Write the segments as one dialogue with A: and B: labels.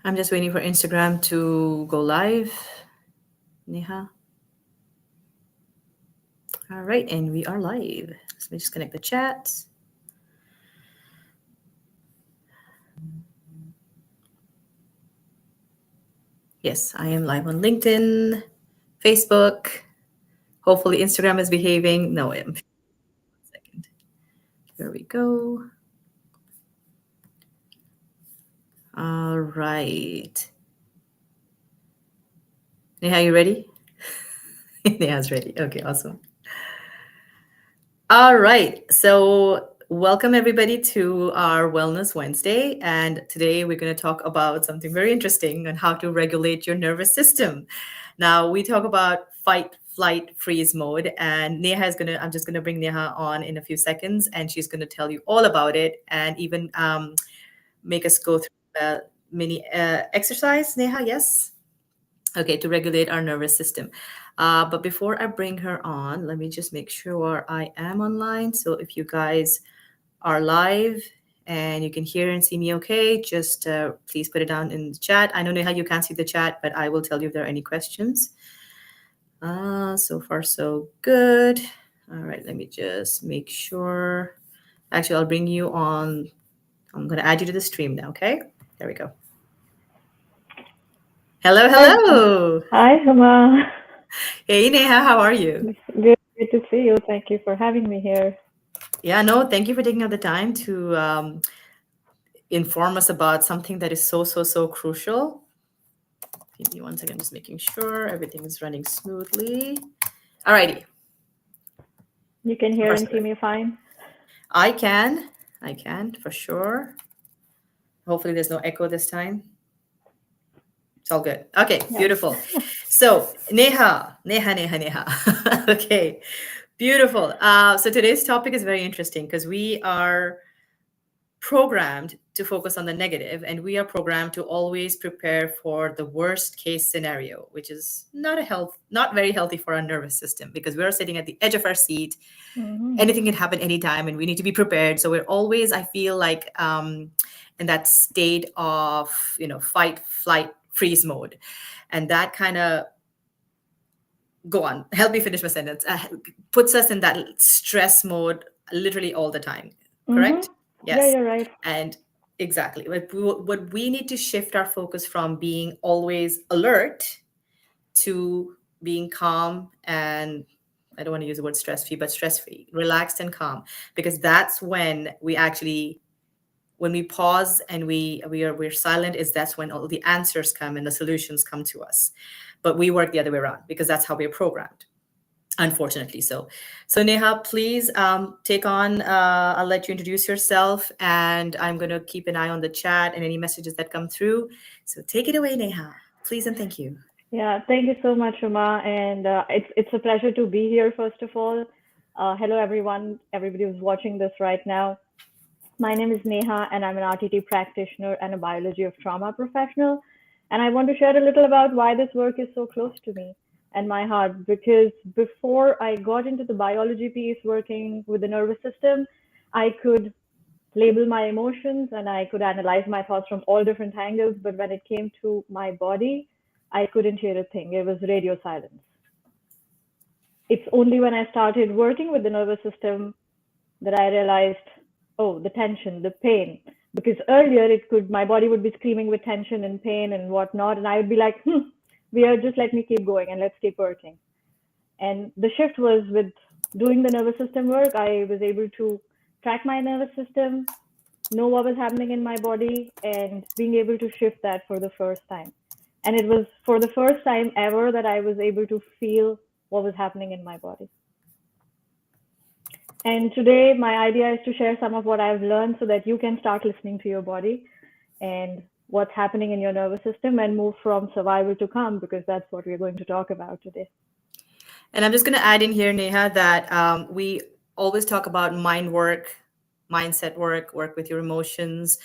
A: I'm just waiting for Instagram to go live. Neha. All right, and we are live. So let me just connect the chat. Yes, I am live on LinkedIn, Facebook. Hopefully, Instagram is behaving. No, I'm second. Here we go. All right. Neha, you ready? Neha's ready. Okay, awesome. All right. So, welcome everybody to our Wellness Wednesday. And today we're going to talk about something very interesting on how to regulate your nervous system. Now, we talk about fight, flight, freeze mode. And Neha is going to, I'm just going to bring Neha on in a few seconds and she's going to tell you all about it and even make us go through a mini exercise. Neha, yes? Okay, to regulate our nervous system. But before I bring her on, let me just make sure I am online. So if you guys are live and you can hear and see me okay, just please put it down in the chat. I know, Neha, you can't see the chat, but I will tell you if there are any questions. So far, so good. All right, let me just make sure. Actually, I'll bring you on. I'm going to add you to the stream now, okay? There we go. Hello,
B: Hi,
A: hello.
B: hi, Huma.
A: Hey, Neha, how are you?
B: Good to see you. Thank you for having me here.
A: Yeah, no, thank you for taking out the time to inform us about something that is so crucial. Give me one second, just making sure everything is running smoothly. Alrighty.
B: You can
A: So
B: hear
A: far,
B: and
A: so
B: see
A: good.
B: me fine?
A: I can. I can for sure. Hopefully, there's no echo this time. It's all good. Okay,
B: Yeah.
A: beautiful. So, Neha. Okay, beautiful. So, today's topic is very interesting because we are programmed to focus on the negative and we are programmed to always prepare for the worst case scenario, which is not very healthy for our nervous system because we're sitting at the edge of our seat.
B: Hmm.
A: Anything can happen anytime and we need to be prepared. So we're always, I feel like, in that state of fight, flight, freeze mode. And that kind of, go on, help me finish my sentence, puts us in that stress mode literally all the time.
B: Hmm.
A: Correct?
B: Yeah,
A: Yes.
B: you're right.
A: And exactly what we need to shift our focus from being always alert to being calm and, I don't want to use the word stress free, but stress free, relaxed and calm, because that's when we actually, when we pause and we're silent, is that's when all the answers come and the solutions come to us. But we work the other way around because that's how we're programmed, unfortunately. So Neha, please take on. I'll let you introduce yourself, and I'm going to keep an eye on the chat and any messages that come through. So take it away, Neha, please and thank you.
B: Yeah, thank you so much, Huma. And it's a pleasure to be here, first of all. Hello, everyone, everybody who's watching this right now. My name is Neha, and I'm an RTT practitioner and a biology of trauma professional. And I want to share a little about why this work is so close to me and my heart. Because before I got into the biology piece, working with the nervous system, I could label my emotions and I could analyze my thoughts from all different angles. But when it came to my body, I couldn't hear a thing. It was radio silence. It's only when I started working with the nervous system that I realized, oh, the tension, the pain. Because earlier my body would be screaming with tension and pain and whatnot. And I would be like, weird, just let me keep going and let's keep working. And the shift was with doing the nervous system work, I was able to track my nervous system, know what was happening in my body, and being able to shift that for the first time. And it was for the first time ever that I was able to feel what was happening in my body. And today, my idea is to share some of what I've learned so that you can start listening to your body and what's happening in your nervous system and move from survival to calm, because that's what we're going to talk about today.
A: And I'm just going to add in here, Neha, that we always talk about mind work, mindset work, work with your emotions.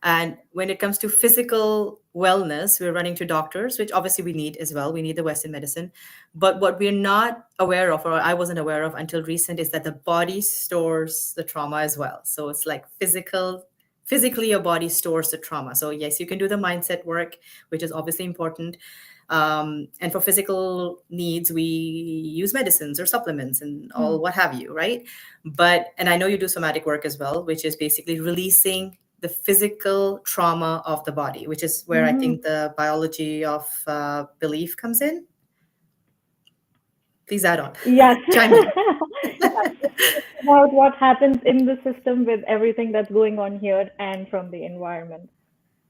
A: And when it comes to physical wellness, we're running to doctors, which obviously we need as well. We need the Western medicine. But what we're not aware of, or I wasn't aware of until recent, is that the body stores the trauma as well. So it's like physical physically your body stores the trauma. So yes, you can do the mindset work, which is obviously important. And for physical needs, we use medicines or supplements and
B: Hmm.
A: all what have you, right? But and I know you do somatic work as well, which is basically releasing the physical trauma of the body, which is where I
B: Hmm.
A: think the biology of belief comes in. Please add on,
B: Yes.
A: chime in.
B: Yeah, it's about what happens in the system with everything that's going on here and from the environment.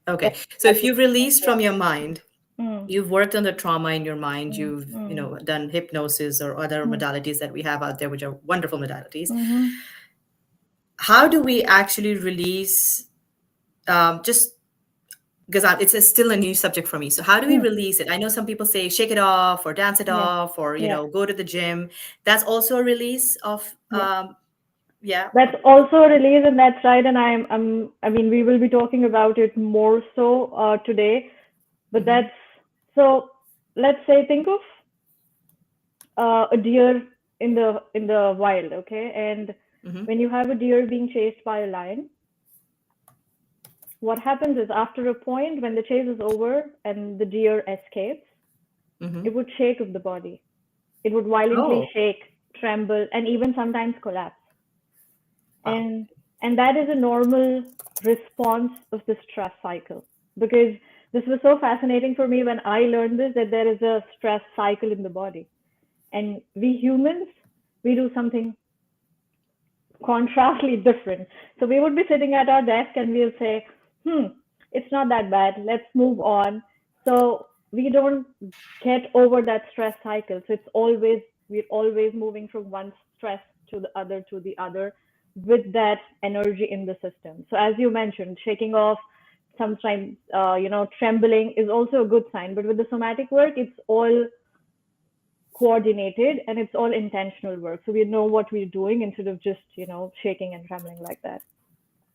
B: That,
A: Okay, so
B: that's
A: if
B: it.
A: you've released
B: Yeah.
A: from your mind,
B: Mm,
A: you've worked on the trauma in your mind,
B: mm,
A: you've
B: mm,
A: done hypnosis or other
B: mm,
A: modalities that we have out there, which are wonderful modalities.
B: mhm.
A: How do we actually release just because it's still a new subject for me. So how do we
B: Mm.
A: release it? I know some people say shake it off or dance it
B: Yeah,
A: off or
B: yeah,
A: go to the gym. That's also a release of
B: yeah.
A: yeah.
B: That's also a release, and that's right. And I mean, we will be talking about it more so today. But
A: Hmm.
B: that's so. Let's say, think of a deer in the wild, okay? And
A: Hmm.
B: when you have a deer being chased by a lion, what happens is after a point, when the chase is over and the deer escapes,
A: Hmm.
B: it would shake of the body. It would violently
A: Oh,
B: shake, tremble, and even sometimes collapse.
A: wow.
B: And and that is a normal response of the stress cycle. Because this was so fascinating for me when I learned this, that there is a stress cycle in the body. And we humans, we do something contrastly different. So we would be sitting at our desk and we'll say, it's not that bad. Let's move on. So we don't get over that stress cycle. So we're always moving from one stress to the other with that energy in the system. So as you mentioned, shaking off, sometimes, trembling is also a good sign. But with the somatic work, it's all coordinated and it's all intentional work. So we know what we're doing instead of just, shaking and trembling like that.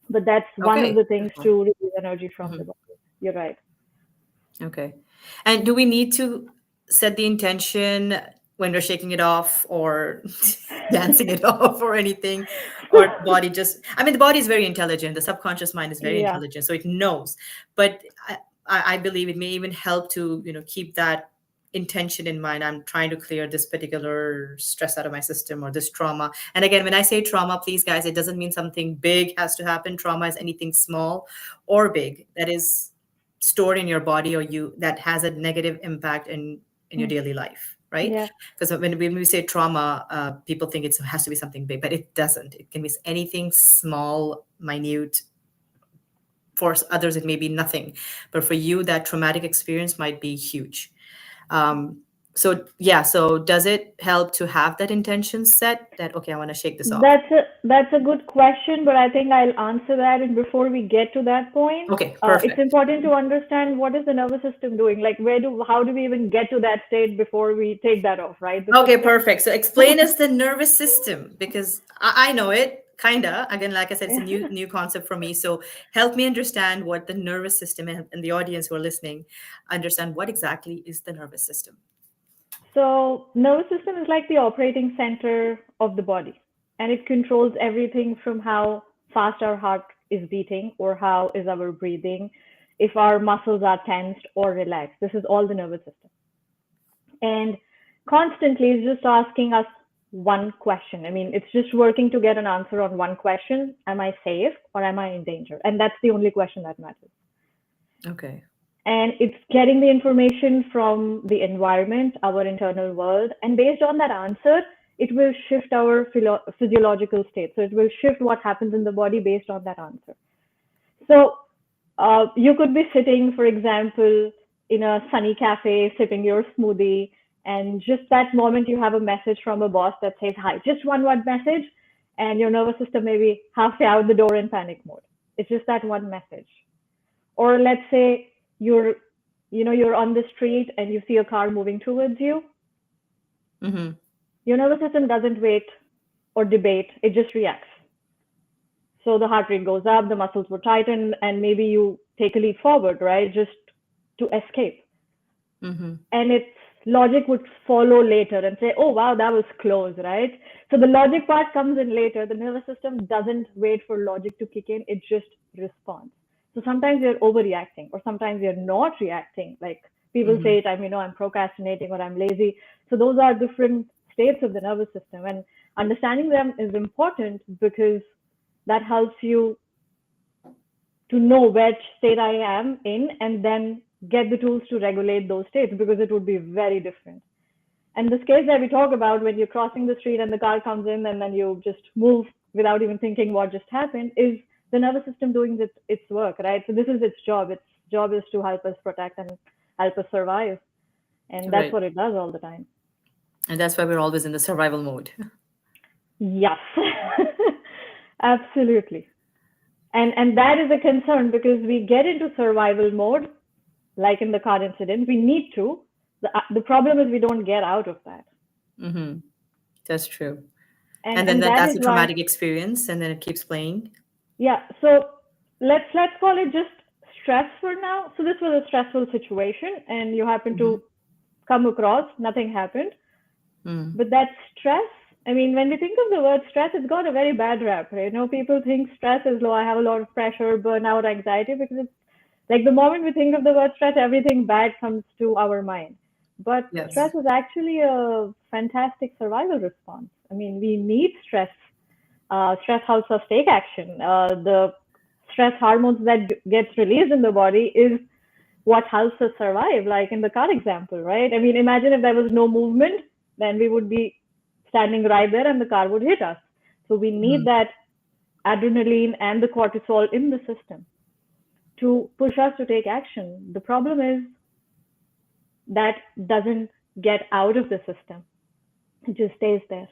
B: But that's one of
A: Okay.
B: the things
A: Beautiful.
B: to release energy from the
A: Hmm.
B: body. You're right.
A: Okay. And do we need to set the intention when we're shaking it off or dancing it off or anything? Or the body just, I mean, the body is very intelligent. The subconscious mind is very
B: Yeah.
A: intelligent, so it knows. But I believe it may even help to, keep that intention in mind. I'm trying to clear this particular stress out of my system or this trauma. And again, when I say trauma, please, guys, it doesn't mean something big has to happen. Trauma is anything small or big that is stored in your body or you that has a negative impact in your
B: Mm.
A: daily life, right?
B: Yeah.
A: Because when we say trauma, people think it has to be something big, but it doesn't. It can be anything small, minute. For others it may be nothing, but for you that traumatic experience might be huge. um, so yeah, so does it help to have that intention set that okay, I want to shake this off?
B: That's a good question, but I think I'll answer that. And before we get to that point,
A: Okay,
B: it's
A: perfect.
B: important to understand what is the nervous system doing. Like, how do we even get to that state before we take that off, right? The
A: Okay,
B: system.
A: perfect. So explain us the nervous system because I know it kinda. Again, like I said, it's a
B: Yeah.
A: new concept for me. So help me understand what the nervous system and the audience who are listening understand what exactly is the nervous system.
B: So, nervous system is like the operating center of the body, and it controls everything from how fast our heart is beating or how is our breathing, if our muscles are tensed or relaxed. This is all the nervous system. And constantly it's just asking us one question. I mean, it's just working to get an answer on one question. Am I safe or am I in danger? And that's the only question that matters.
A: Okay.
B: And it's getting the information from the environment, our internal world, and based on that answer, it will shift our physiological state. So it will shift what happens in the body based on that answer. So you could be sitting, for example, in a sunny cafe, sipping your smoothie, and just that moment you have a message from a boss that says, "Hi," just one word message, and your nervous system may be halfway out the door in panic mode. It's just that one message. Or let's say you're on the street and you see a car moving towards you.
A: Mm-hmm.
B: Your nervous system doesn't wait or debate; it just reacts. So the heart rate goes up, the muscles will tighten, and maybe you take a leap forward, right? Just to escape.
A: Mm-hmm.
B: And it's logic would follow later and say, oh, wow, that was close, right? So the logic part comes in later. The nervous system doesn't wait for logic to kick in, it just responds. So sometimes you're overreacting, or sometimes you're not reacting. Like people
A: Hmm.
B: say it, I'm procrastinating or I'm lazy. So those are different states of the nervous system. And understanding them is important because that helps you to know which state I am in and then get the tools to regulate those states because it would be very different. And this case that we talk about when you're crossing the street and the car comes in and then you just move without even thinking what just happened is the nervous system doing its work, right? So this is its job. Its job is to help us protect and help us survive. And that's
A: Right.
B: what it does all the time.
A: And that's why we're always in the survival mode.
B: Yes, absolutely. And that is a concern because we get into survival mode, like in the car incident. We need to. The problem is we don't get out of that.
A: Hmm. That's true.
B: And
A: And then
B: and that
A: that's
B: is
A: a
B: why,
A: traumatic experience, and then it keeps playing.
B: yeah. So let's call it just stress for now. So this was a stressful situation, and you happen
A: Hmm.
B: to come across. Nothing happened,
A: Mm.
B: but that stress. I mean, when we think of the word stress, it's got a very bad rap, right? People think stress is low. I have a lot of pressure, burnout, anxiety, because it's like the moment we think of the word stress, everything bad comes to our mind. But stress
A: Yes.
B: is actually a fantastic survival response. I mean, we need stress. Stress helps us take action. The stress hormones that gets released in the body is what helps us survive. Like in the car example, right? I mean, imagine if there was no movement, then we would be standing right there and the car would hit us. So we need
A: Hmm.
B: that adrenaline and the cortisol in the system to push us to take action. The problem is that doesn't get out of the system. It just stays there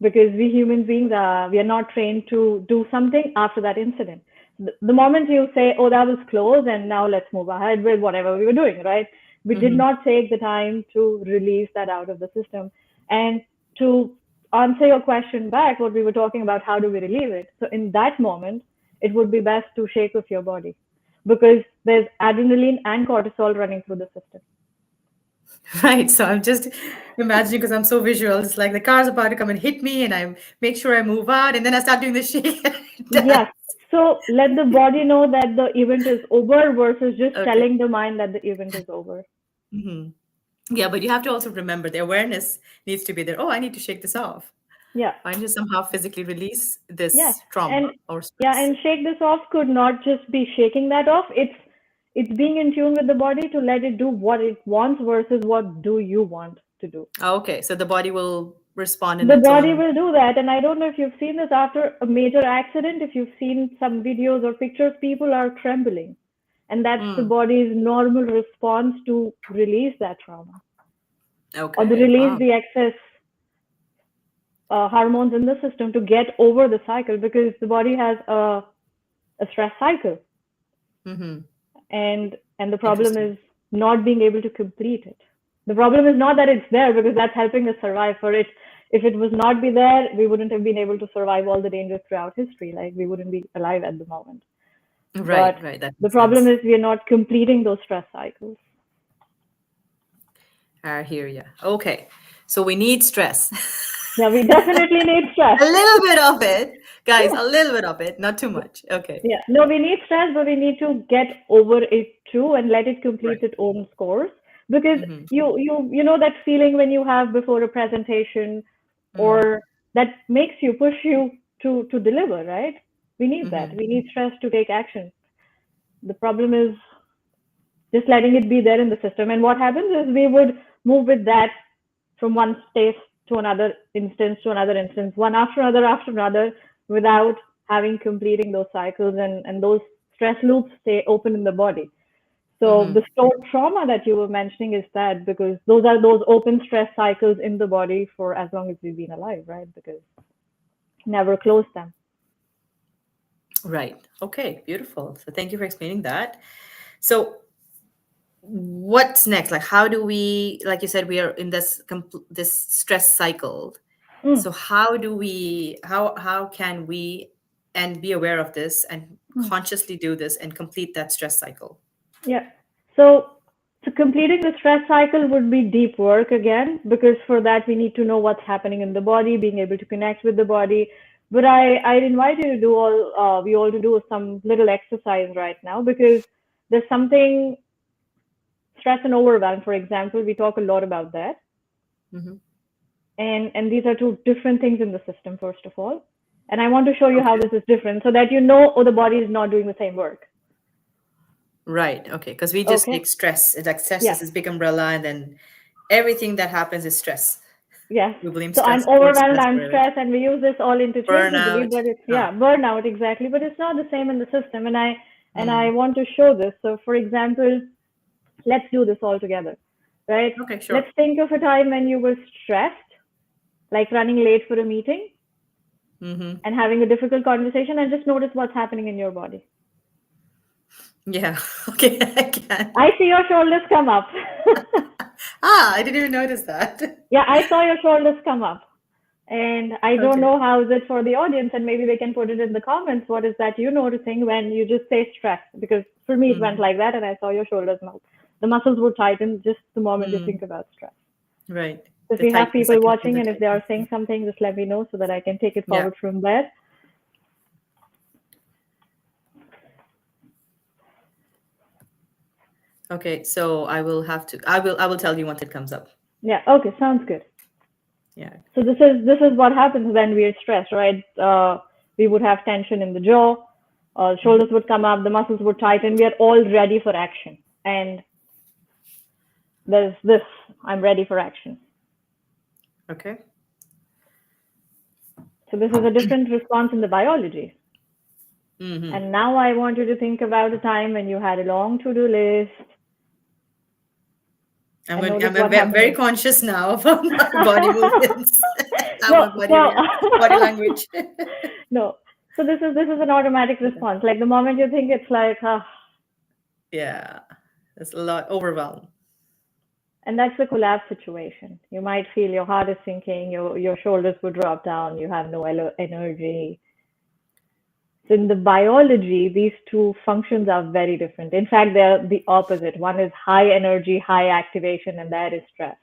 B: because we human beings we are not trained to do something after that incident. The moment you say, "Oh, that was close," and now let's move ahead with whatever we were doing, right? We did
A: Hmm.
B: not take the time to release that out of the system. And to answer your question back, what we were talking about, how do we relieve it? So in that moment, it would be best to shake off your body because there's adrenaline and cortisol running through the system.
A: Right. So I'm just imagining because I'm so visual. It's like the car's about to come and hit me, and I make sure I move out, and then I start doing the shake. It does.
B: Yes. So let the body know that the event is over versus just
A: Okay.
B: telling the mind that the event is over.
A: Hmm. Yeah, but you have to also remember the awareness needs to be there. Oh, I need to shake this off.
B: Yeah.
A: I need to somehow physically release
B: Yes.
A: this trauma
B: And
A: or
B: yeah,
A: stress.
B: and shake this off could not just be shaking that off. It's being in tune with the body to let it do what it wants versus what do you want to do.
A: Okay, so the body will respond in
B: The
A: its
B: body
A: own.
B: will do that. And I don't know if you've seen this after a major accident, if you've seen some videos or pictures, people are trembling. And that's the
A: Mm,
B: body's normal response to release that trauma or to
A: okay.
B: release
A: Wow.
B: the excess hormones in the system to get over the cycle because the body has a stress cycle
A: Mm-hmm.
B: and the problem
A: Interesting.
B: is not being able to complete it. The problem is not that it's there because that's helping us survive. For it, if it was not be there, we wouldn't have been able to survive all the dangers throughout history. Like we wouldn't be alive at the moment.
A: Right,
B: But
A: right. That
B: the
A: makes
B: problem
A: sense.
B: is we are not completing those stress cycles.
A: I hear you. Okay. So we need stress.
B: Yeah, we definitely need stress.
A: A little bit of it, guys,
B: Yeah.
A: a little bit of it, not too much. Okay.
B: Yeah, no, we need stress, but we need to get over it too and let it complete
A: Right.
B: its own scores. Because
A: Mm-hmm.
B: you know that feeling when you have before a presentation,
A: Mm-hmm.
B: or that makes you push you to deliver, right? We need that.
A: Mm-hmm.
B: We need stress to take action. The problem is just letting it be there in the system. And what happens is we would move with that from one space to another instance, one after another, without having completing those cycles and those stress loops stay open in the body. So
A: Mm-hmm.
B: the stored trauma that you were mentioning is that because those are those open stress cycles in the body for as long as we've been alive, right? Because never close them.
A: Right. Okay. Beautiful. So thank you for explaining that. So what's next? Like, how do we, like you said, we are in this stress cycle.
B: Mm,
A: So how do we, how can we, and be aware of this and
B: mm.
A: consciously do this and complete that stress cycle?
B: Yeah. So So completing the stress cycle would be deep work again, because for that we need to know what's happening in the body, being able to connect with the body. But I'd invite you to do we all to do some little exercise right now, because there's something stress and overwhelm, for example, we talk a lot about that.
A: Hmm.
B: And these are two different things in the system, first of all. And I want to show you how
A: Okay.
B: this is different so that you know, oh, the body is not doing the same work.
A: Right. Okay. Because we just
B: Okay?
A: take stress. It's like stress is
B: Yes.
A: this big umbrella, and then everything that happens is stress.
B: Yes.
A: We blame
B: So I'm
A: stress, blame
B: overwhelmed,
A: stress
B: I'm
A: for everything.
B: stressed, and we use this all interchangeably,
A: Burnout.
B: but it's,
A: Huh.
B: yeah, burnout, exactly. But it's not the same in the system. And I
A: Mm.
B: want to show this. So for example, let's do this all together. Right?
A: Okay,
B: Let's
A: sure.
B: think of a time when you were stressed, like running late for a meeting
A: Hmm.
B: and having a difficult conversation, and just notice what's happening in your body.
A: Yeah. Okay, I can.
B: I see your shoulders come up.
A: Ah, I didn't even notice that.
B: Yeah, I saw your shoulders come up. And I don't
A: Okay.
B: know how is it for the audience, and maybe they can put it in the comments. What is that you noticing when you just say stress? Because for me, it went
A: Mm.
B: like that, and I saw your shoulders melt. The muscles would tighten just the moment you think
A: Mm.
B: about stress.
A: Right.
B: So if
A: The
B: we have
A: tightness, I
B: people
A: can feel
B: watching,
A: the
B: and if they are
A: tightness.
B: saying something, just let me know so that I can take it
A: Yeah.
B: forward from there.
A: Okay. So I will tell you once it comes up.
B: Yeah. Okay. Sounds good.
A: Yeah.
B: So this is what happens when we are stressed, right? We would have tension in the jaw,
A: Hmm.
B: shoulders would come up, the muscles would tighten. We are all ready for action, and there's this: I'm ready for action.
A: Okay.
B: So this is a different response in the biology.
A: Hmm.
B: And now I want you to think about a time when you had a long to-do list
A: I'm
B: and
A: going.
B: notice
A: I'm
B: what
A: very
B: happened.
A: conscious now about my body movements, how my
B: No,
A: body
B: so
A: reacts, body language.
B: no. So this is an automatic
A: Okay.
B: response. Like the moment you think, it's like,
A: Yeah. There's a lot overwhelmed.
B: and that's the collapse situation. You might feel your heart is sinking, your shoulders would drop down, you have no energy. So in the biology, these two functions are very different. In fact, they're the opposite. One is high energy, high activation, and that is stress.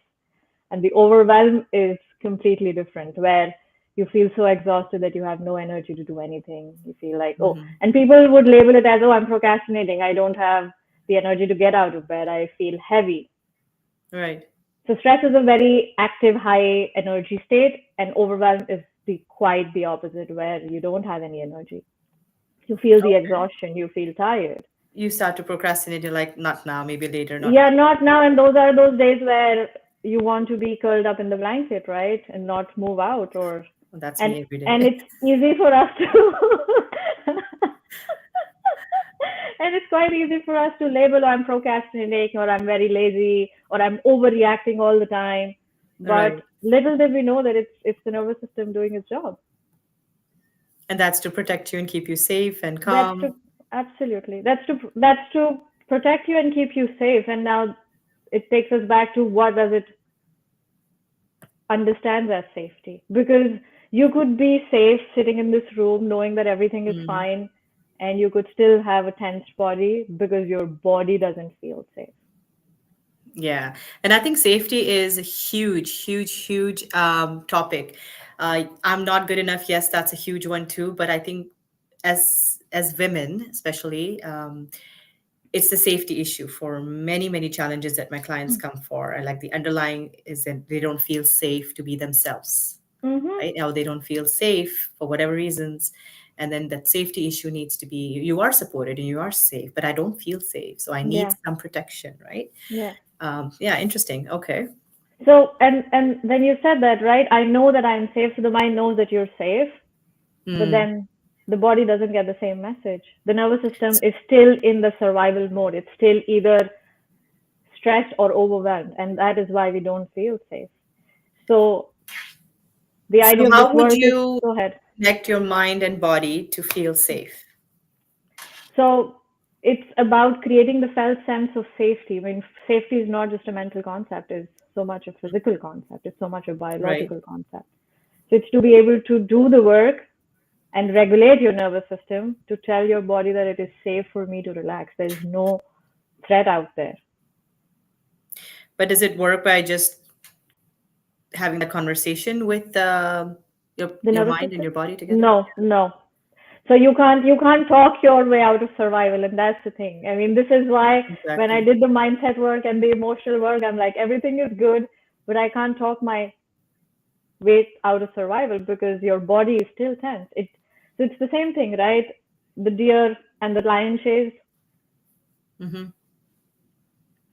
B: And the overwhelm is completely different, where you feel so exhausted that you have no energy to do anything. You feel like, oh,
A: Hmm.
B: and people would label it as, oh, I'm procrastinating. I don't have the energy to get out of bed. I feel heavy.
A: Right.
B: So stress is a very active, high energy state, and overwhelm is quite the opposite, where you don't have any energy. You feel the
A: Okay.
B: exhaustion, you feel tired.
A: You start to procrastinate. You're like, not now, maybe later, not now.
B: Yeah, not now. And those are those days where you want to be curled up in the blanket, right? And not move out, or
A: Well, that's
B: and
A: me every
B: and
A: day.
B: it's easy for us to and it's quite easy for us to label, I'm procrastinating, or I'm very lazy, or I'm overreacting all the time. But
A: Right.
B: little did we know that it's the nervous system doing its job.
A: And that's to protect you and keep you safe and
B: That's
A: calm.
B: to absolutely that's to protect you and keep you safe. And now it takes us back to, what does it understand as safety? Because you could be safe sitting in this room knowing that everything is
A: Mhm.
B: fine, and you could still have a tensed body because your body doesn't feel safe.
A: Yeah. And I think safety is a huge, huge, huge topic. I'm not good enough. Yes, that's a huge one too. But I think as women, especially, it's the safety issue for many, many challenges that my clients come for. And like the underlying is that they don't feel safe to be themselves.
B: Mm-hmm.
A: Right now they don't feel safe for whatever reasons, and then that safety issue needs to be, you are supported and you are safe, but I don't feel safe, so I need
B: Yeah,
A: some protection, right?
B: yeah.
A: Yeah, interesting. Okay.
B: So, and when you said that, right? I know that I'm safe, so the mind knows that you're safe, but
A: Mm.
B: then the body doesn't get the same message. The nervous system is still in the survival mode. It's still either stressed or overwhelmed, and that is why we don't feel safe. So the
A: So
B: idea of this
A: how would
B: work is,
A: you
B: go ahead.
A: connect your mind and body to feel safe?
B: So it's about creating the felt sense of safety. I mean, safety is not just a mental concept; it's so much a physical concept. It's so much a
A: Right.
B: biological concept. So it's to be able to do the work and regulate your nervous system to tell your body that it is safe for me to relax. There is no threat out there.
A: But does it work by just having that conversation with
B: The
A: your
B: nervous
A: mind and
B: system?
A: your body together?
B: No, no. So you can't talk your way out of survival, and that's the thing. I mean, this is why when I
A: Exactly.
B: did the mindset work and the emotional work, I'm like, everything is good, but I can't talk my way out of survival because your body is still tense. So it's the same thing, right? The deer and the lion chase,
A: Mm-hmm.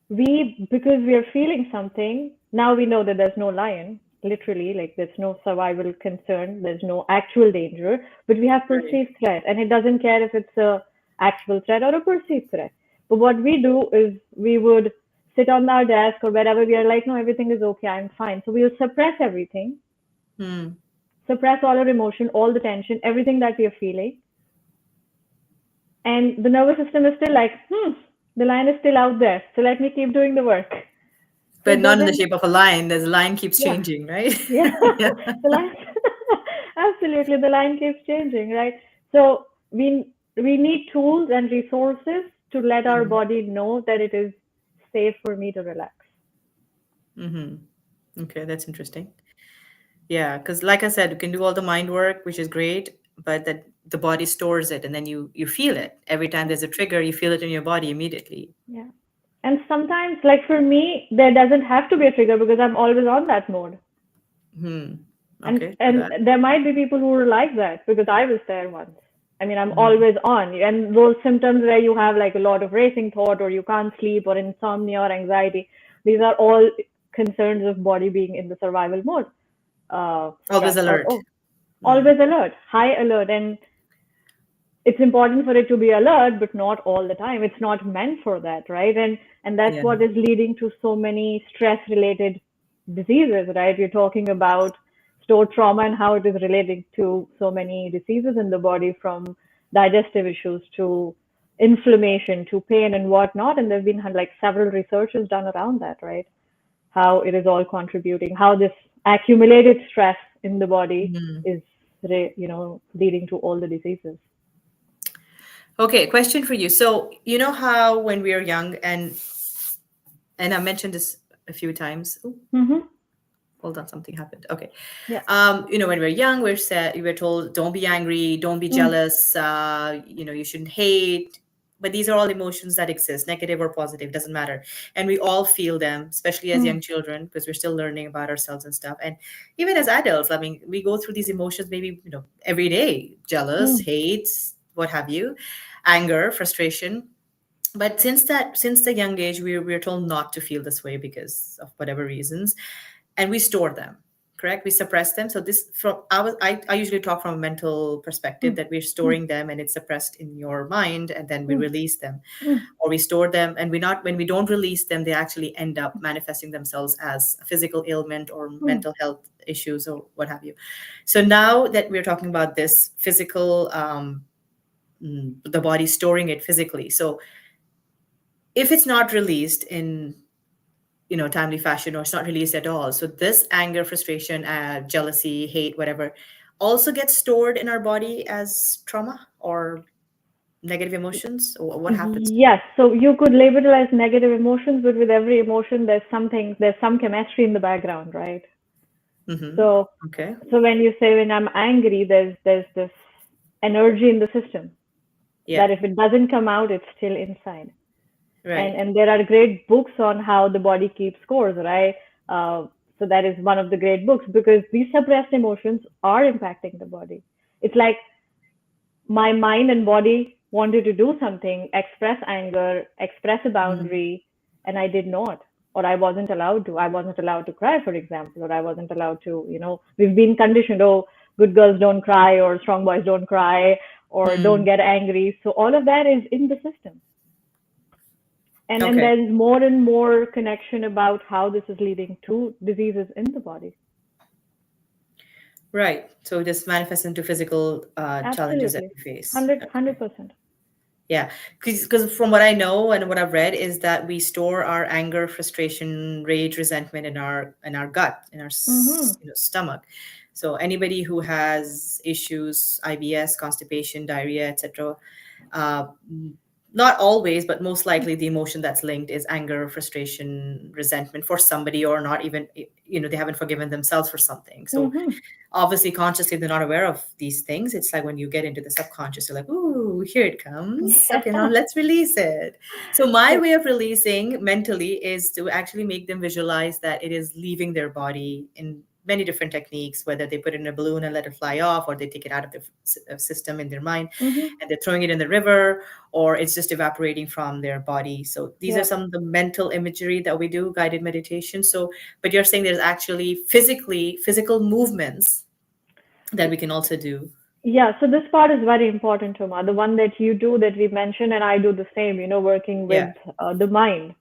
B: we because we are feeling something, now we know that there's no lion, literally, like there's no survival concern, there's no actual danger, but we have
A: Right.
B: perceived threat, and it doesn't care if it's a actual threat or a perceived threat. But what we do is we would sit on our desk or wherever, we are like, no, everything is okay, I'm fine. So we'll suppress everything,
A: Hmm.
B: suppress all our emotion, all the tension, everything that we are feeling, and the nervous system is still like, the lion is still out there, so let me keep doing the work. So
A: But
B: it
A: not in the
B: doesn't.
A: shape of a lion. The line keeps
B: Yeah,
A: changing, right?
B: yeah.
A: Yeah.
B: The line, absolutely, the line keeps changing, right? So we need tools and resources to let our
A: Mm-hmm.
B: body know that it is safe for me to relax.
A: Mm-hmm. Okay, that's interesting. Yeah, because like I said, you can do all the mind work, which is great, but that the body stores it, and then you feel it every time there's a trigger. You feel it in your body immediately.
B: Yeah. And sometimes, like for me, there doesn't have to be a trigger because I'm always on that mode.
A: Hmm.
B: and
A: Okay, so
B: and
A: that.
B: there might be people who are like that because I was there once. I mean, I'm
A: Hmm.
B: always on, and those symptoms where you have like a lot of racing thought or you can't sleep or insomnia or anxiety, these are all concerns of body being in the survival mode,
A: Always
B: stress, or
A: alert.
B: oh,
A: Hmm.
B: always alert, high alert. And it's important for it to be alert, but not all the time. It's not meant for that, right? And that's
A: Yeah.
B: what is leading to so many stress related diseases, right? We're talking about stored trauma and how it is relating to so many diseases in the body, from digestive issues to inflammation to pain and whatnot. And there've been like several researches done around that, right? How it is all contributing, how this accumulated stress in the body
A: Hmm.
B: is leading to all the diseases.
A: Okay, question for you. So you know how when we are young, and I mentioned this a few times. Oh,
B: Mm-hmm.
A: hold on, something happened. Okay.
B: Yeah.
A: When we're young, we're told don't be angry, don't be
B: Mm,
A: jealous. You shouldn't hate. But these are all emotions that exist, negative or positive, doesn't matter, and we all feel them, especially as
B: mm,
A: young children, because we're still learning about ourselves and stuff. And even as adults, I mean, we go through these emotions maybe every day: jealous,
B: mm,
A: hate, what have you, anger, frustration. But since the young age, we're told not to feel this way because of whatever reasons, and we store them, correct? We suppress them. So this from I usually talk from a mental perspective,
B: mm,
A: that we're
B: mm,
A: storing them and it's suppressed in your mind, and then we
B: mm,
A: release them,
B: mm,
A: or we store them, and we not when we don't release them, they actually end up manifesting themselves as a physical ailment or
B: mm,
A: mental health issues or what have you. So now that we're talking about this physical, the body storing it physically. So if it's not released in timely fashion, or it's not released at all, so this anger, frustration, jealousy, hate, whatever, also gets stored in our body as trauma or negative emotions. What happens?
B: yes, so you could label it as negative emotions, but with every emotion, there's some chemistry in the background, right?
A: Mm-hmm.
B: So,
A: Okay.
B: so when you say when I'm angry, there's this energy in the system
A: Yeah.
B: that if it doesn't come out, it's still inside. and
A: Right.
B: and there are great books on how the body keeps scores, right? So that is one of the great books because these suppressed emotions are impacting the body. It's like my mind and body wanted to do something, express anger, express a
A: Mm.
B: boundary, and I did not, or I wasn't allowed to. I wasn't allowed to cry, for example, or I wasn't allowed to, we've been conditioned, oh, good girls don't cry, or strong boys don't cry, or don't
A: Mm.
B: get angry. So all of that is in the system. And
A: Okay.
B: there's more and more connection about how this is leading to diseases in the body.
A: Right. So this manifests into physical challenges that
B: Absolutely.
A: we face.
B: 100%.
A: Yeah, because from what I know and what I've read is that we store our anger, frustration, rage, resentment in our gut, in our
B: Mm-hmm.
A: stomach. So anybody who has issues, IBS, constipation, diarrhea, etc., uh, not always, but most likely the emotion that's linked is anger, frustration, resentment for somebody, or not even, they haven't forgiven themselves for something. So
B: Mm-hmm.
A: obviously, consciously, they're not aware of these things. It's like when you get into the subconscious, you're like, ooh, here it comes. Okay, now let's release it. So my
B: Yeah.
A: way of releasing mentally is to actually make them visualize that it is leaving their body in many different techniques, whether they put it in a balloon and let it fly off, or they take it out of the system in their mind
B: Mm-hmm.
A: and they're throwing it in the river, or it's just evaporating from their body. So these are
B: Yeah.
A: some of the mental imagery that we do, guided meditation. So, but you're saying there's actually physical movements that we can also do.
B: Yeah, so this part is very important, Toma. The one that you do that we mentioned, and I do the same, working with
A: Yeah,
B: the mind.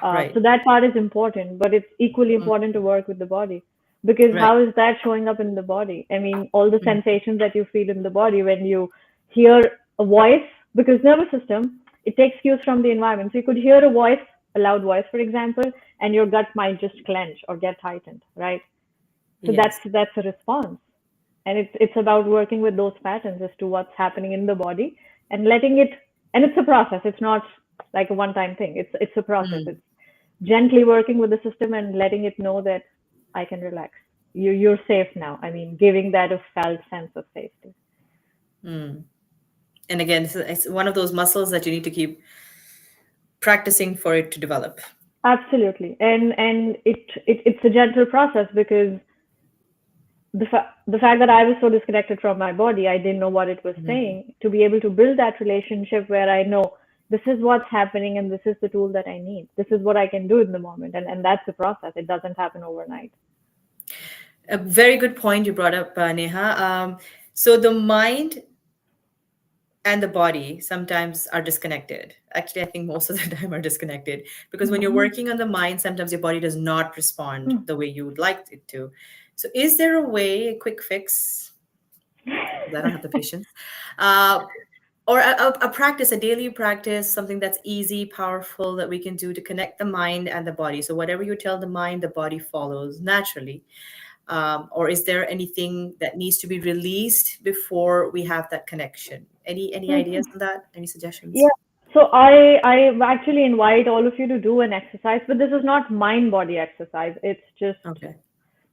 B: So
A: right.
B: that part is important, but it's equally
A: Mm,
B: important to work with the body. Because
A: right.
B: how is that showing up in the body? I mean, all the
A: Mm,
B: sensations that you feel in the body when you hear a voice, because nervous system, it takes cues from the environment. So you could hear a voice, a loud voice, for example, and your gut might just clench or get tightened, right? So that's
A: yes.
B: that's a response, and it's about working with those patterns as to what's happening in the body and letting it. And it's a process. It's not like a one-time thing. It's a process.
A: Mm,
B: It's gently working with the system and letting it know that I can relax. You're safe now. I mean, giving that a felt sense of safety.
A: mm. And again, it's one of those muscles that you need to keep practicing for it to develop.
B: Absolutely, and it's a gentle process because the fact that I was so disconnected from my body, I didn't know what it was
A: Mhm.
B: saying. To be able to build that relationship where I know this is what's happening and this is the tool that I need. This is what I can do in the moment, and that's the process. It doesn't happen overnight.
A: A very good point you brought up, Neha. So the mind and the body sometimes are disconnected. Actually, I think most of the time are disconnected because when you're
B: Mm-hmm.
A: working on the mind, sometimes your body does not respond
B: Hmm.
A: the way you would like it to. So, is there a way, a quick fix? Because I don't have the patience, uh, or a practice, a daily practice, something that's easy, powerful that we can do to connect the mind and the body. So, whatever you tell the mind, the body follows naturally. Or is there anything that needs to be released before we have that connection? Any ideas on that? Any
B: Yeah.
A: suggestions?
B: So I actually invite all of you to do an exercise, but this is not mind body exercise. It's just
A: Okay.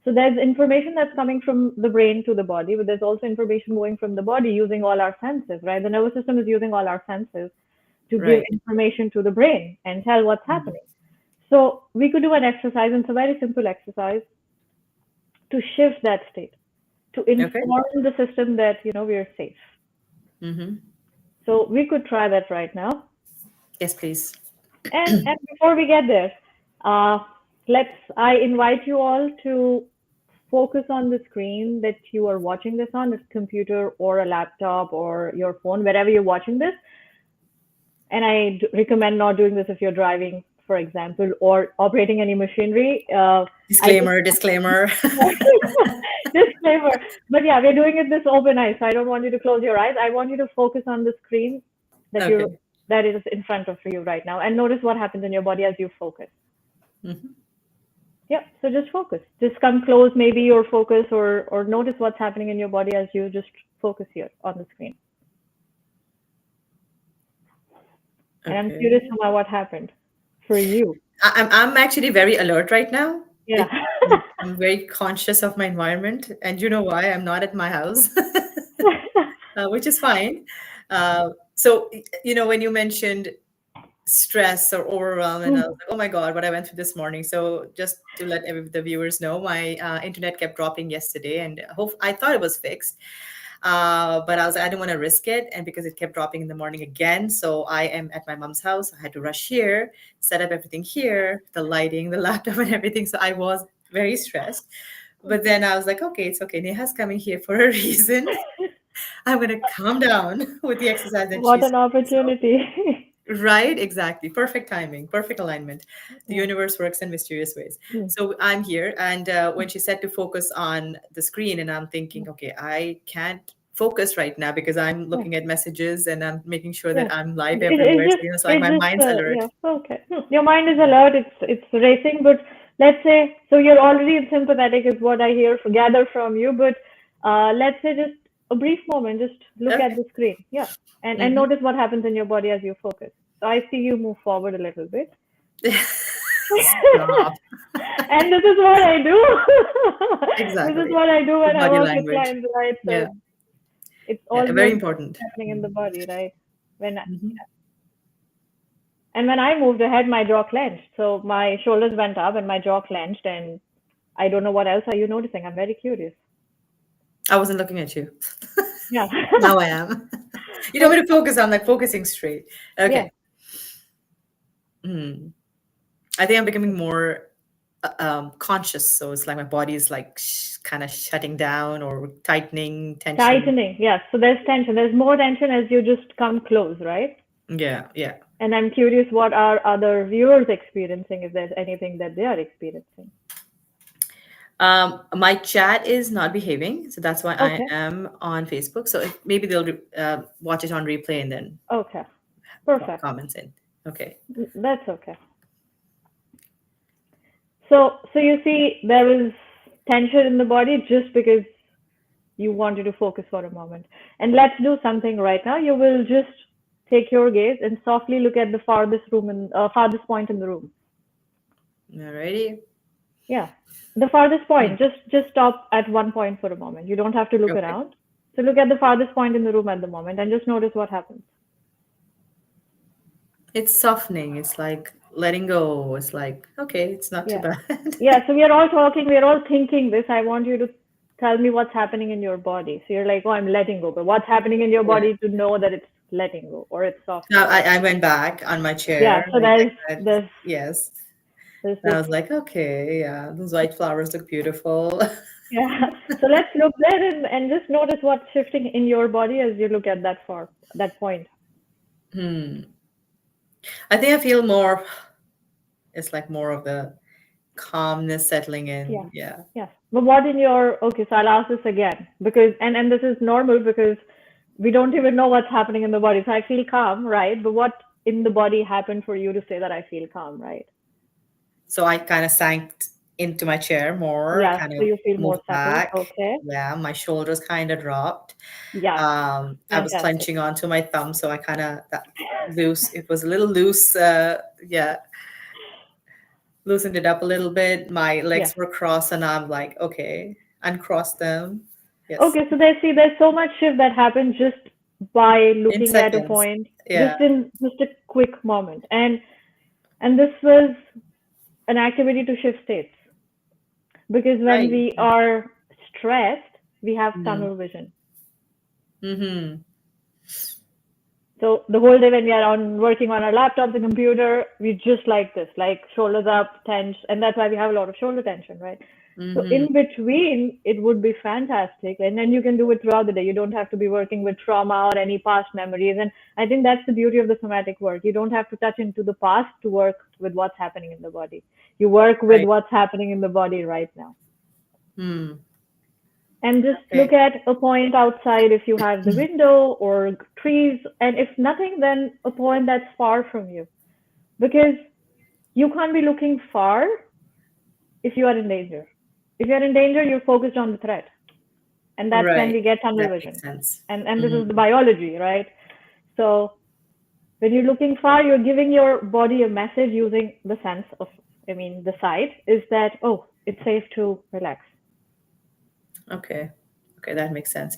B: so there's information that's coming from the brain to the body, but there's also information going from the body using all our senses, right? The nervous system is using all our senses to give
A: Right.
B: information to the brain and tell what's
A: Mhm.
B: happening. So we could do an exercise, and it's a very simple exercise to shift that state, to
A: Okay.
B: inform the system that we are safe.
A: Mm-hmm.
B: So we could try that right now.
A: Yes, please.
B: And before we get there, uh, I invite you all to focus on the screen that you are watching this on, a computer or a laptop or your phone, wherever you're watching this. And I recommend not doing this if you're driving, for example, or operating any machinery. I just
A: Disclaimer, disclaimer.
B: disclaimer. But yeah, we're doing it this open eyes. So I don't want you to close your eyes. I want you to focus on the screen that you're
A: Okay.
B: that is in front of you right now, and notice what happens in your body as you focus.
A: Hmm.
B: Yeah, so just focus. Just come close, maybe your focus, or notice what's happening in your body as you just focus here on the screen. And I'm
A: Okay.
B: curious about what happened for you.
A: I'm actually very alert right now.
B: Yeah.
A: It, I'm very conscious of my environment, and you know why? I'm not at my house, which is fine. So, when you mentioned stress or overwhelm, and I was like, oh my god, what I went through this morning. So just to let the viewers know, my internet kept dropping yesterday, and I thought it was fixed, but I didn't want to risk it, and because it kept dropping in the morning again, so I am at my mom's house. I had to rush here, set up everything here, the lighting, the laptop, and everything. So I was very stressed. But then I was like, okay, it's okay. Neha's coming here for a reason. I'm gonna calm down with the exercise that
B: What
A: she's
B: an
A: doing. So
B: opportunity.
A: right, exactly. Perfect timing, perfect alignment. The
B: Yeah.
A: universe works in mysterious ways.
B: Mm.
A: So I'm here, and when she said to focus on the screen, and I'm thinking, okay, I can't focus right now because I'm
B: Yeah.
A: looking at messages and I'm making sure
B: Yeah.
A: that I'm live
B: It's
A: everywhere. So,
B: just
A: it's like my mind's alert.
B: yeah. Okay. Your mind is alert. It's racing, but let's say so you're already in sympathetic is what I gather from you. But let's say just a brief moment, just look at
A: Okay.
B: the screen. Yeah. And
A: Hmm.
B: notice what happens in your body as you focus. So I see you move forward a little bit.
A: Stop.
B: And this is what I do. This is
A: Exactly.
B: what I do
A: The
B: when I
A: body
B: work with
A: language.
B: clients, right?
A: Yeah.
B: So it's
A: Yeah. Very
B: almost
A: important.
B: happening in the body, right? When
A: Hmm.
B: and when I moved ahead, my jaw clenched. So my shoulders went up and my jaw clenched. And I don't know what else are you noticing. I'm very curious.
A: I wasn't looking at you.
B: Yeah.
A: Now I am. You don't
B: So
A: want me to focus. I'm like focusing straight.
B: yeah,
A: Okay. Hmm. I think I'm becoming more conscious. So it's like my body is like kind of shutting down or tightening tension.
B: tightening. Yes. So there's tension. There's more tension as you just come close, right?
A: Yeah. Yeah.
B: And I'm curious what are other viewers experiencing, if there's anything that they are experiencing.
A: My chat is not behaving, so that's why I
B: Okay.
A: am on Facebook. So maybe they'll watch it on replay and then
B: Okay.
A: pop
B: Perfect.
A: comments in. Okay.
B: That's okay. So you see, there is tension in the body just because you wanted to focus for a moment. And let's do something right now. You will just take your gaze and softly look at the farthest point in the room.
A: Alrighty.
B: Yeah, the farthest
A: Hmm.
B: point. Just stop at one point for a moment. You don't have to look
A: Okay.
B: around. So look at the farthest point in the room at the moment and just notice what happens.
A: It's softening. It's like letting go. It's like, okay, it's not too
B: Yeah.
A: bad.
B: Yeah, so we are all talking, we are all thinking this. I want you to tell me what's happening in your body. So you're like, oh, I'm letting go. But what's happening in your
A: Yeah.
B: body to know that it's letting go or it's
A: Now
B: softening?
A: I went back on my
B: Yeah,
A: chair,
B: so
A: like I
B: there's
A: said,
B: this
A: yes.
B: there's
A: And I
B: this
A: was like, okay, yeah, those white flowers look beautiful.
B: yeah. So let's look there and just notice what's shifting in your body as you look at that point.
A: Hmm. I think I feel more, it's like more of the calmness settling
B: Yeah.
A: in. Yeah.
B: Yeah. But what in your okay, so I'll ask this again because and this is normal because we don't even know what's happening in the body. So I feel calm, right? But what in the body happened for you to say that I feel calm, right?
A: So I kind of sank into my chair more,
B: Yeah.
A: kind
B: So
A: of
B: you feel more
A: moved
B: settled.
A: back.
B: Okay.
A: Yeah, my shoulders kind of dropped.
B: Yeah.
A: I was
B: Fantastic.
A: clenching onto my thumb, so I kind of that loose. It was a little loose. Yeah, loosened it up a little bit. My
B: Yeah.
A: legs were crossed, and I'm like, okay, uncross them. Yes,
B: Okay. So there's so much shift that happens just by
A: in
B: looking at a
A: seconds.
B: point,
A: Yeah,
B: just in just a quick moment. And this was an activity to shift states because when
A: right.
B: we are stressed, we have
A: Mm-hmm.
B: tunnel vision.
A: Mm-hmm.
B: So the whole day when we are on working on our laptop, the computer, we just like this, like shoulders up, tense, and that's why we have a lot of shoulder tension, right? So
A: Mm-hmm.
B: in between, it would be fantastic, and then you can do it throughout the day. You don't have to be working with trauma or any past memories, and I think that's the beauty of the somatic work. You don't have to touch into the past to work with what's happening in the body. You work with
A: Right.
B: what's happening in the body right now.
A: Hmm.
B: And just look
A: Okay.
B: at a point outside if you have the window or trees, and if nothing, then a point that's far from you. Because you can't be looking far if you are in danger. If you're in danger, you're focused on the threat. And that's when
A: Right.
B: we get tunnel
A: That makes
B: vision.
A: sense.
B: And this is the
A: Mm-hmm.
B: biology, right? So when you're looking far, you're giving your body a message using the sense of, I mean, the sight is that, oh, it's safe to relax.
A: Okay. Okay, that makes sense.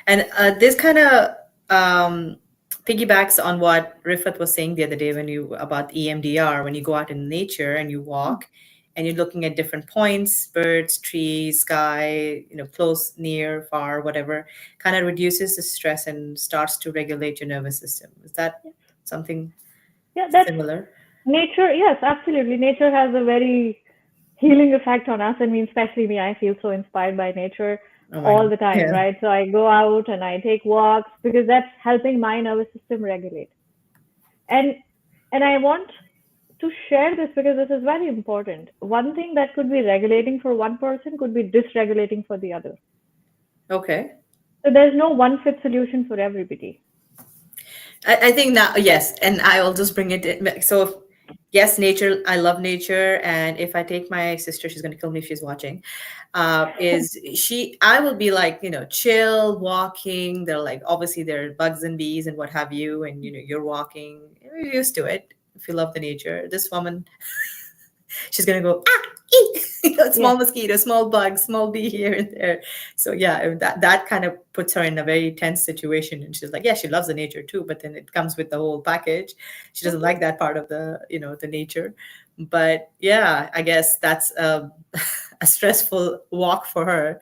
A: And this kind of um, piggybacks on what Rifat was saying the other day when you about EMDR, when you go out in nature and you walk and you're looking at different points, birds, trees, sky, close, near, far, whatever, kind of reduces the stress and starts to regulate your nervous system. Is that something
B: Yeah, that's
A: similar?
B: nature. Yes, absolutely. Nature has a very healing effect on us. I mean, especially me, I feel so inspired by nature
A: Oh my
B: all
A: God.
B: the time,
A: Yeah.
B: right? So I go out and I take walks because that's helping my nervous system regulate. And and I want to share this because this is very important. One thing that could be regulating for one person could be dysregulating for the other.
A: Okay.
B: So there's no one fit solution for everybody.
A: I think now, yes, and I will just bring it in. So, yes, nature. I love nature, and if I take my sister, she's gonna kill me if she's watching. Is she? I will be like, chill, walking. They're like, obviously there are bugs and bees and what have you, and you're walking. You're used to it. If you love the nature, this woman, she's gonna go eek,
B: Yeah,
A: small mosquito, small bug, small bee here and there. So yeah, that kind of puts her in a very tense situation, and she's like, yeah, she loves the nature too, but then it comes with the whole package. She doesn't
B: mhm,
A: like that part of the nature. But yeah, I guess that's a stressful walk for her,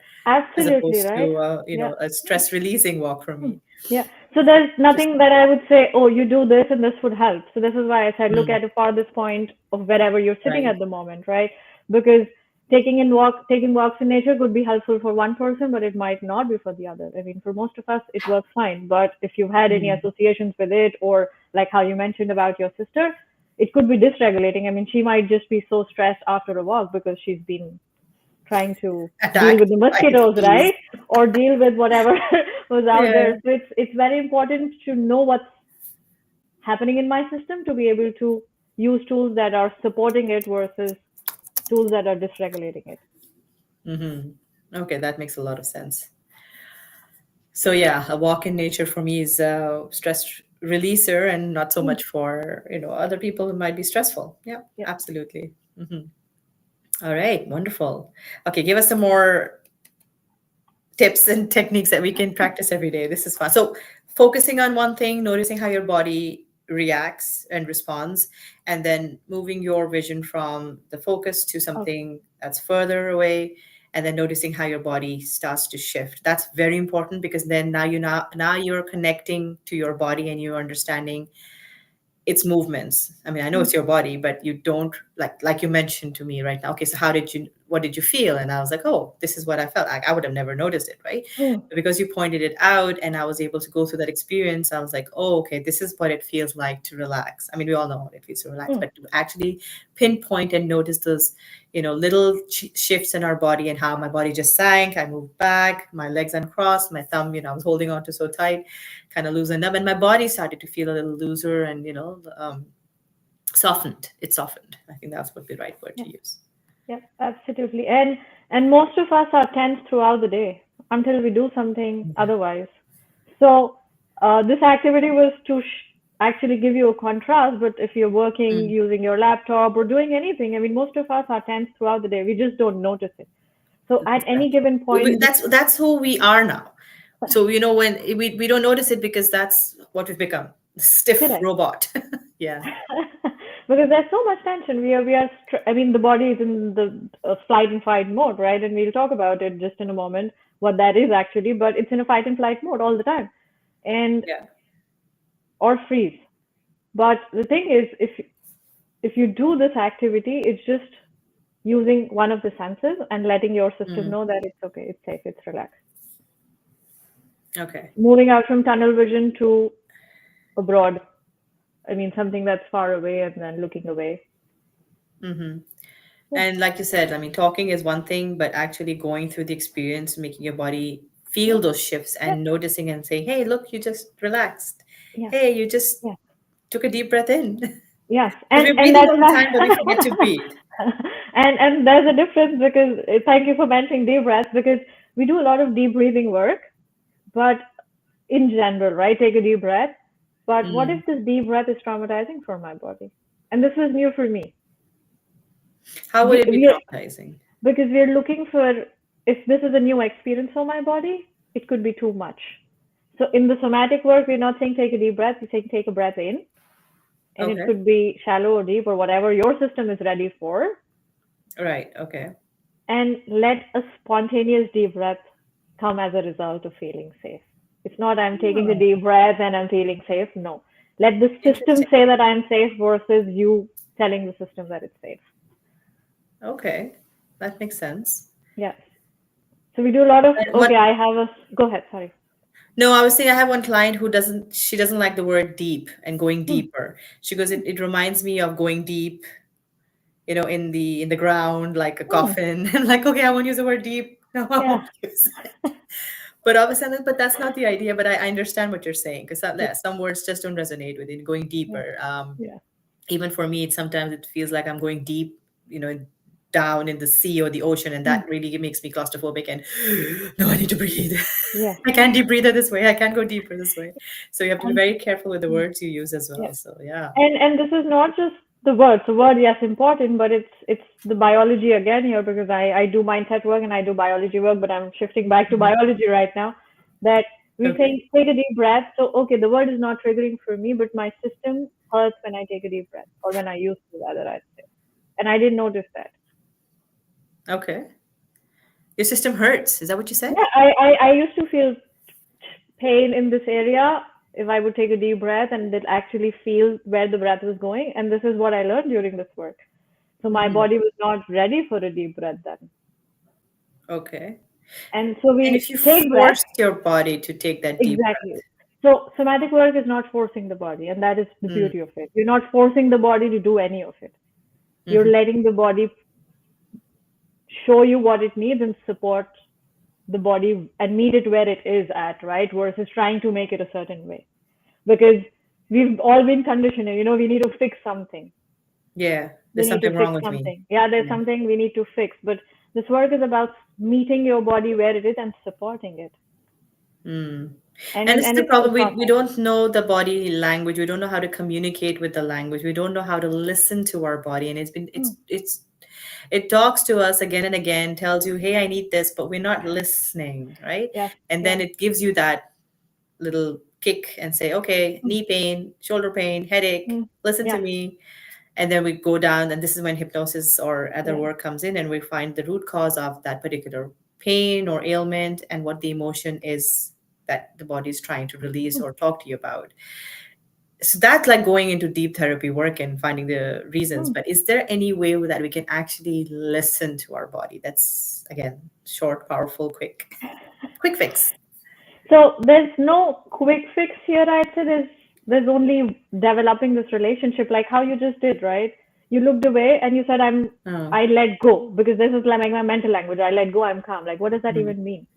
A: as
B: absolutely
A: opposed
B: right.
A: to
B: Yeah.
A: a stress releasing walk for
B: Hmm.
A: me.
B: Yeah. So there's
A: Just
B: nothing that I would say, oh, you do this and this would help. So this is why I said look
A: mm,
B: at the farthest point of wherever you're sitting
A: right.
B: at the moment, right? Because taking walks in nature could be helpful for one person, but it might not be for the other. I mean, for most of us, it works fine. But if you've had any
A: Mm.
B: associations with it, or like how you mentioned about your sister, it could be dysregulating. I mean, she might just be so stressed after a walk because she's been trying to deal with
A: Attacked
B: the
A: by the
B: mosquitoes,
A: bees.
B: right? Or deal with whatever was out
A: Yeah.
B: there. So it's very important to know what's happening in my system to be able to use tools that are supporting it versus tools that are dysregulating it.
A: Mm-hmm. Okay, that makes a lot of sense. So yeah, a walk in nature for me is a stress releaser, and not so
B: Mm,
A: much for other people who might be stressful. Yeah,
B: yeah.
A: absolutely. Hmm. All right, wonderful. Okay, give us some more tips and techniques that we can practice every day. This is fun. So, focusing on one thing, noticing how your body reacts and responds, and then moving your vision from the focus to
B: Okay.
A: something that's further away, and then noticing how your body starts to shift. That's very important, because then now you're connecting to your body and you're understanding its movements. I mean, I know
B: Mm,
A: it's your body, but you don't like you mentioned to me right now. Okay, so what did you feel? And I was like, oh, this is what I felt. I would have never noticed it, right?
B: mm,
A: But because you pointed it out and I was able to go through that experience, I was like, oh, okay, this is what it feels like to relax. I mean, we all know what it feels to relax,
B: mm,
A: but to actually pinpoint and notice those, little shifts in our body, and how my body just sank. I moved back, my legs uncrossed, my thumb, I was holding on to so tight, kind of loosened up, and my body started to feel a little looser and softened. It softened. I think that's what the right word
B: yeah.
A: to use.
B: Yeah. Absolutely. And most of us are tense throughout the day until we do something
A: Mhm.
B: otherwise. So this activity was to actually give you a contrast. But if you're working
A: Mm.
B: using your laptop or doing anything, I mean, most of us are tense throughout the day. We just don't notice it. So at any
A: Exactly.
B: given point, just
A: That's who we are now. So when we don't notice it, because that's what we've become, stiff
B: correct.
A: robot. Yeah.
B: Because there's so much tension. I mean, the body is in the flight and fight mode, right? And we'll talk about it just in a moment, what that is actually, but it's in a fight and flight mode all the time. And
A: Yeah.
B: or freeze. But the thing is, if you do this activity, it's just using one of the senses and letting your system
A: Mm.
B: know that it's okay, it's safe, it's relaxed.
A: Okay.
B: Moving out from tunnel vision to abroad. I mean, something that's far away and then looking away.
A: Hmm.
B: Yeah,
A: And like you said, I mean, talking is one thing, but actually going through the experience, making your body feel
B: yeah,
A: those shifts
B: yeah,
A: and noticing and saying, hey, look, you just relaxed.
B: yeah,
A: Hey, you just
B: yeah.
A: took a deep breath in.
B: Yes,
A: Because we're
B: and
A: breathing
B: that's
A: all the
B: why,
A: time, but we forget to breathe.
B: and there's a difference because thank you for mentioning deep breaths because we do a lot of deep breathing work, but in general, right? Take a deep breath. But what if
A: Mm.
B: this deep breath is traumatizing for my body? And this is new for me.
A: How would it be
B: We are
A: traumatizing?
B: because we're looking for if this is a new experience for my body, it could be too much. So in the somatic work, we're not saying take a deep breath. We're saying take a breath in, and it
A: Okay.
B: could be shallow or deep or whatever your system is ready for,
A: Right. Okay.
B: and let a spontaneous deep breath come as a result of feeling safe. It's not I'm taking a
A: Oh,
B: deep breath and I'm feeling safe. No. Let the system
A: interesting.
B: say that I'm safe versus you telling the system that it's safe.
A: Okay. That makes sense.
B: Yes. So we do a lot of,
A: And
B: okay,
A: what
B: I have a, go ahead, sorry.
A: No, I was saying I have one client who she doesn't like the word deep and going
B: Hmm,
A: deeper. She goes, it reminds me of going deep, in the ground, like a
B: hmm,
A: coffin. I'm like, okay, I won't use the word deep. No, I
B: yeah,
A: won't use it. But obviously, but that's not the idea. But I understand what you're saying, because
B: yeah,
A: some words just don't resonate with it. Going
B: yeah,
A: deeper.
B: yeah.
A: Even for me, sometimes it feels like I'm going deep, you know, down in the sea or the ocean, and
B: Mm.
A: that really makes me claustrophobic. And no, I need to breathe.
B: Yes.
A: I can't deep breathe this way. I can't go deeper this way. So you have to be
B: And,
A: very careful with the
B: mm,
A: words you use as
B: yeah.
A: well. So yeah.
B: And this is not just the word. So word, yes, important, but it's the biology again here because I do mindset work and I do biology work, but I'm shifting back to
A: Mhm.
B: biology right now. That we
A: Okay.
B: think take a deep breath. So okay, the word is not triggering for me, but my system hurts when I take a deep breath, or when I used to rather I'd say. And I didn't notice that.
A: Okay. Your system hurts. Is that what you said?
B: Yeah, I used to feel pain in this area if I would take a deep breath and then actually feel where the breath was going. And this is what I learned during this work. So my
A: Mm,
B: body was not ready for a deep breath then.
A: okay.
B: And so
A: And
B: we
A: if you
B: take breath,
A: force your body to take that deep
B: exactly. So somatic work is not forcing the body, and that is the
A: breath.
B: beauty of it. You're not forcing the body to do any of it. You're
A: Mm-hmm.
B: letting the body show you what it needs and support the body and meet it where it is at, right? Versus trying to make it a certain way. Because we've all been conditioned, we need to fix something.
A: Yeah,
B: We
A: there's
B: need to
A: something
B: fix
A: wrong with me.
B: something. Yeah, there's
A: Yeah.
B: something we need to fix. But this work is about meeting your body where it is and supporting it.
A: Mm.
B: And
A: And
B: and,
A: this is
B: and
A: the
B: it's the
A: problem. We
B: process.
A: don't know the body language. We don't know how to communicate with the language. We don't know how to listen to our body. And
B: Mm,
A: it talks to us again and again, tells you, hey, I need this, but we're not listening, right?
B: yes,
A: And then
B: yeah.
A: it gives you that little kick and say, okay,
B: Mm,
A: knee pain, shoulder pain, headache,
B: mm,
A: listen to
B: yeah,
A: me. And then we go down, and this is when hypnosis or other
B: yeah.
A: work comes in, and we find the root cause of that particular pain or ailment and what the emotion is that the body is trying to release
B: Mm,
A: or talk to you about. So that's like going into deep therapy work and finding the reasons.
B: mm.
A: But is there any way that we can actually listen to our body? That's again short, powerful, quick fix.
B: So there's no quick fix here. I'd say there's only developing this relationship, like how you just did, right? You looked away and you said,
A: Oh.
B: I let go because this is like my mental language. I let go. I'm calm. Like, what does that
A: Mm.
B: even mean?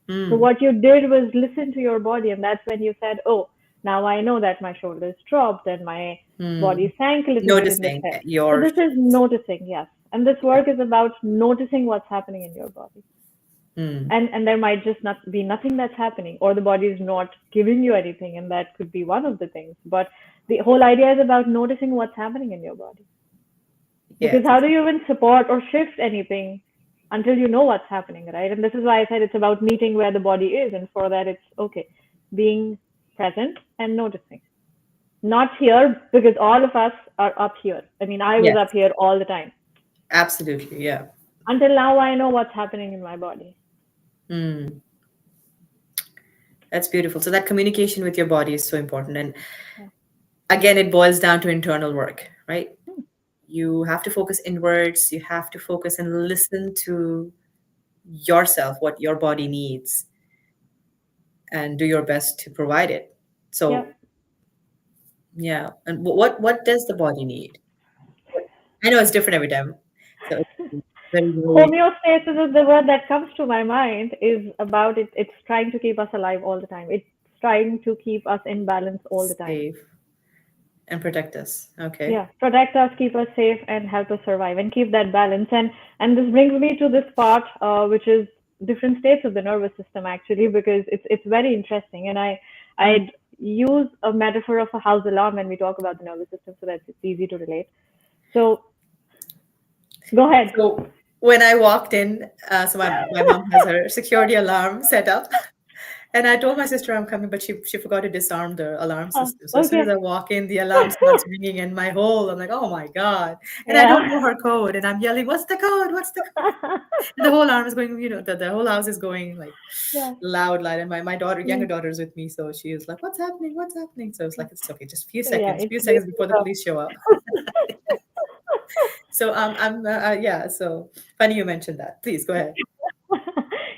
B: So
A: Mm.
B: what you did was listen to your body, and that's when you said, "Oh, now I know that my shoulders dropped and my
A: Mm.
B: body sank a little bit in this
A: Noticing
B: head." So
A: your
B: this is noticing, yes. And this
A: yeah.
B: work is about noticing what's happening in your body.
A: Mm.
B: And there might just not be nothing that's happening, or the body is not giving you anything, and that could be one of the things. But the whole idea is about noticing what's happening in your body. Because
A: Yes.
B: how do you even support or shift anything until you know what's happening, right? And this is why I said it's about meeting where the body is. And for that, it's okay, being present and noticing. Not here, because all of us are up here. I mean, I was
A: Yes.
B: up here all the time.
A: Absolutely. Yeah.
B: Until now, I know what's happening in my body.
A: Mm. That's beautiful. So that communication with your body is so important. And
B: Yeah.
A: again, it boils down to internal work, right?
B: Hmm.
A: You have to focus inwards. You have to focus and listen to yourself, what your body needs, and do your best to provide it.
B: Yeah.
A: So yeah. And what does the body need? I know it's different every time. So it's very, very
B: Homeostasis is the word that comes to my mind, is about it. It's trying to keep us alive all the time. It's trying to keep us in balance all the time.
A: safe and protect us. Okay.
B: Yeah, protect us, keep us safe, and help us survive, and keep that balance. And this brings me to this part, which is different states of the nervous system, actually, because it's very interesting. And
A: Mm.
B: I'd use a metaphor of a house alarm when we talk about the nervous system, so that it's easy to relate. So go ahead.
A: So when I walked in, so my mom has her security alarm set up. And I told my sister I'm coming, but she forgot to disarm the alarm system. So as soon as
B: Okay.
A: I walk in, the alarm starts ringing, and I'm like, oh my God. And I don't
B: Yeah.
A: know her code, and I'm yelling, what's the code? What's the code? And the whole alarm is going, the whole house is going like
B: Yeah.
A: loud. And my daughter, younger
B: Mm.
A: daughter is with me, so she was like, what's happening? What's happening? So it's like, it's okay, just
B: Yeah,
A: few
B: it's
A: seconds
B: waking
A: before the
B: up.
A: police show up. So yeah. So funny you mentioned that. Please go ahead.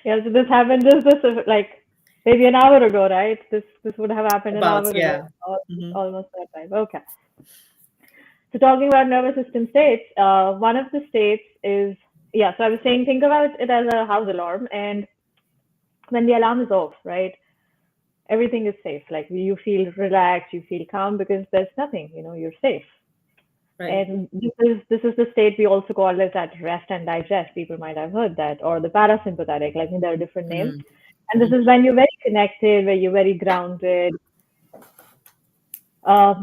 B: Yeah, so this happened just this like maybe an hour ago, right? This would have happened an
A: About
B: hour ago,
A: yeah. Hmm.
B: almost that time. Okay. So talking about nervous system states, one of the states is, yeah. So I was saying, think about it as a house alarm, and when the alarm is off, right? Everything is safe. Like you feel relaxed, you feel calm because there's nothing. You're safe.
A: Right.
B: And this is the state we also call it at rest and digest. People might have heard that, or the parasympathetic. Like there are different names.
A: Mm.
B: And this is when you're very connected, where you're very grounded.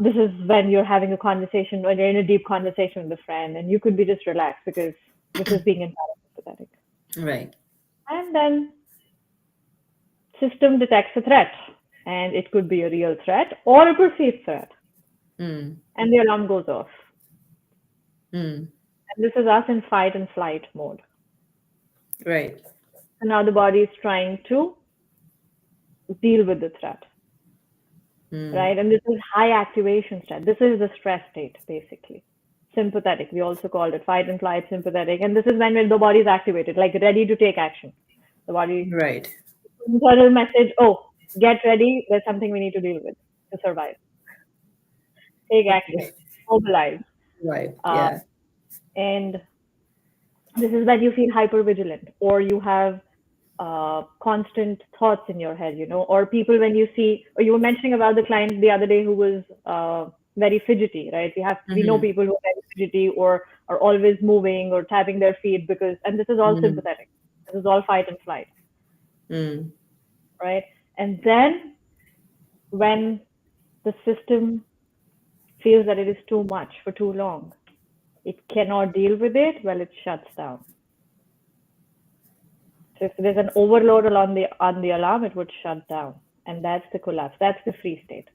B: This is when you're having a conversation, when you're in a deep conversation with a friend, and you could be just relaxed because this is being in parasympathetic.
A: Right.
B: And then system detects a threat, and it could be a real threat or a perceived threat,
A: Mm.
B: and the alarm goes off.
A: Mm.
B: And this is us in fight and flight mode.
A: Right.
B: And now the body is trying to deal with the threat,
A: Mm.
B: right? And this is high activation state. This is the stress state, basically. Sympathetic, we also called it fight and flight, sympathetic. And this is when the body is activated, like ready to take action. The body,
A: Right.
B: internal message, oh, get ready, there's something we need to deal with to survive. Take action,
A: Okay.
B: mobilize.
A: Right.
B: Uh,
A: Yeah.
B: and this is when you feel hyper vigilant or you have constant thoughts in your head, or people when you see, or you were mentioning about the client the other day who was very fidgety, right? We know
A: Mm-hmm.
B: people who are very fidgety or are always moving or tapping their feet and this is all
A: Mm-hmm.
B: sympathetic. This is all fight and flight,
A: Mm.
B: right? And then when the system feels that it is too much for too long, it cannot deal with it, well, it shuts down. So if there's an overload on the alarm, it would shut down, and that's the collapse. That's the freeze state.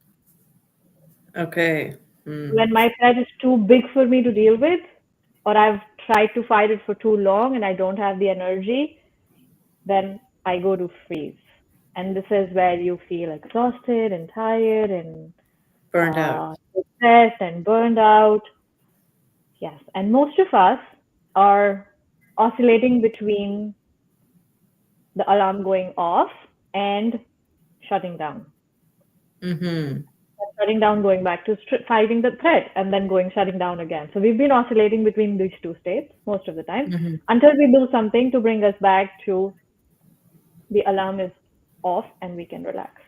A: Okay. Mm.
B: When my threat is too big for me to deal with, or I've tried to fight it for too long and I don't have the energy, then I go to freeze. And this is where you feel exhausted and tired and
A: Burnt out.
B: depressed and burned out. Yes, and most of us are oscillating between the alarm going off and shutting down.
A: Mm-hmm.
B: Shutting down, going back to fighting the threat, and then going shutting down again. So we've been oscillating between these two states most of the time
A: Mm-hmm.
B: until we do something to bring us back to the alarm is off and we can relax.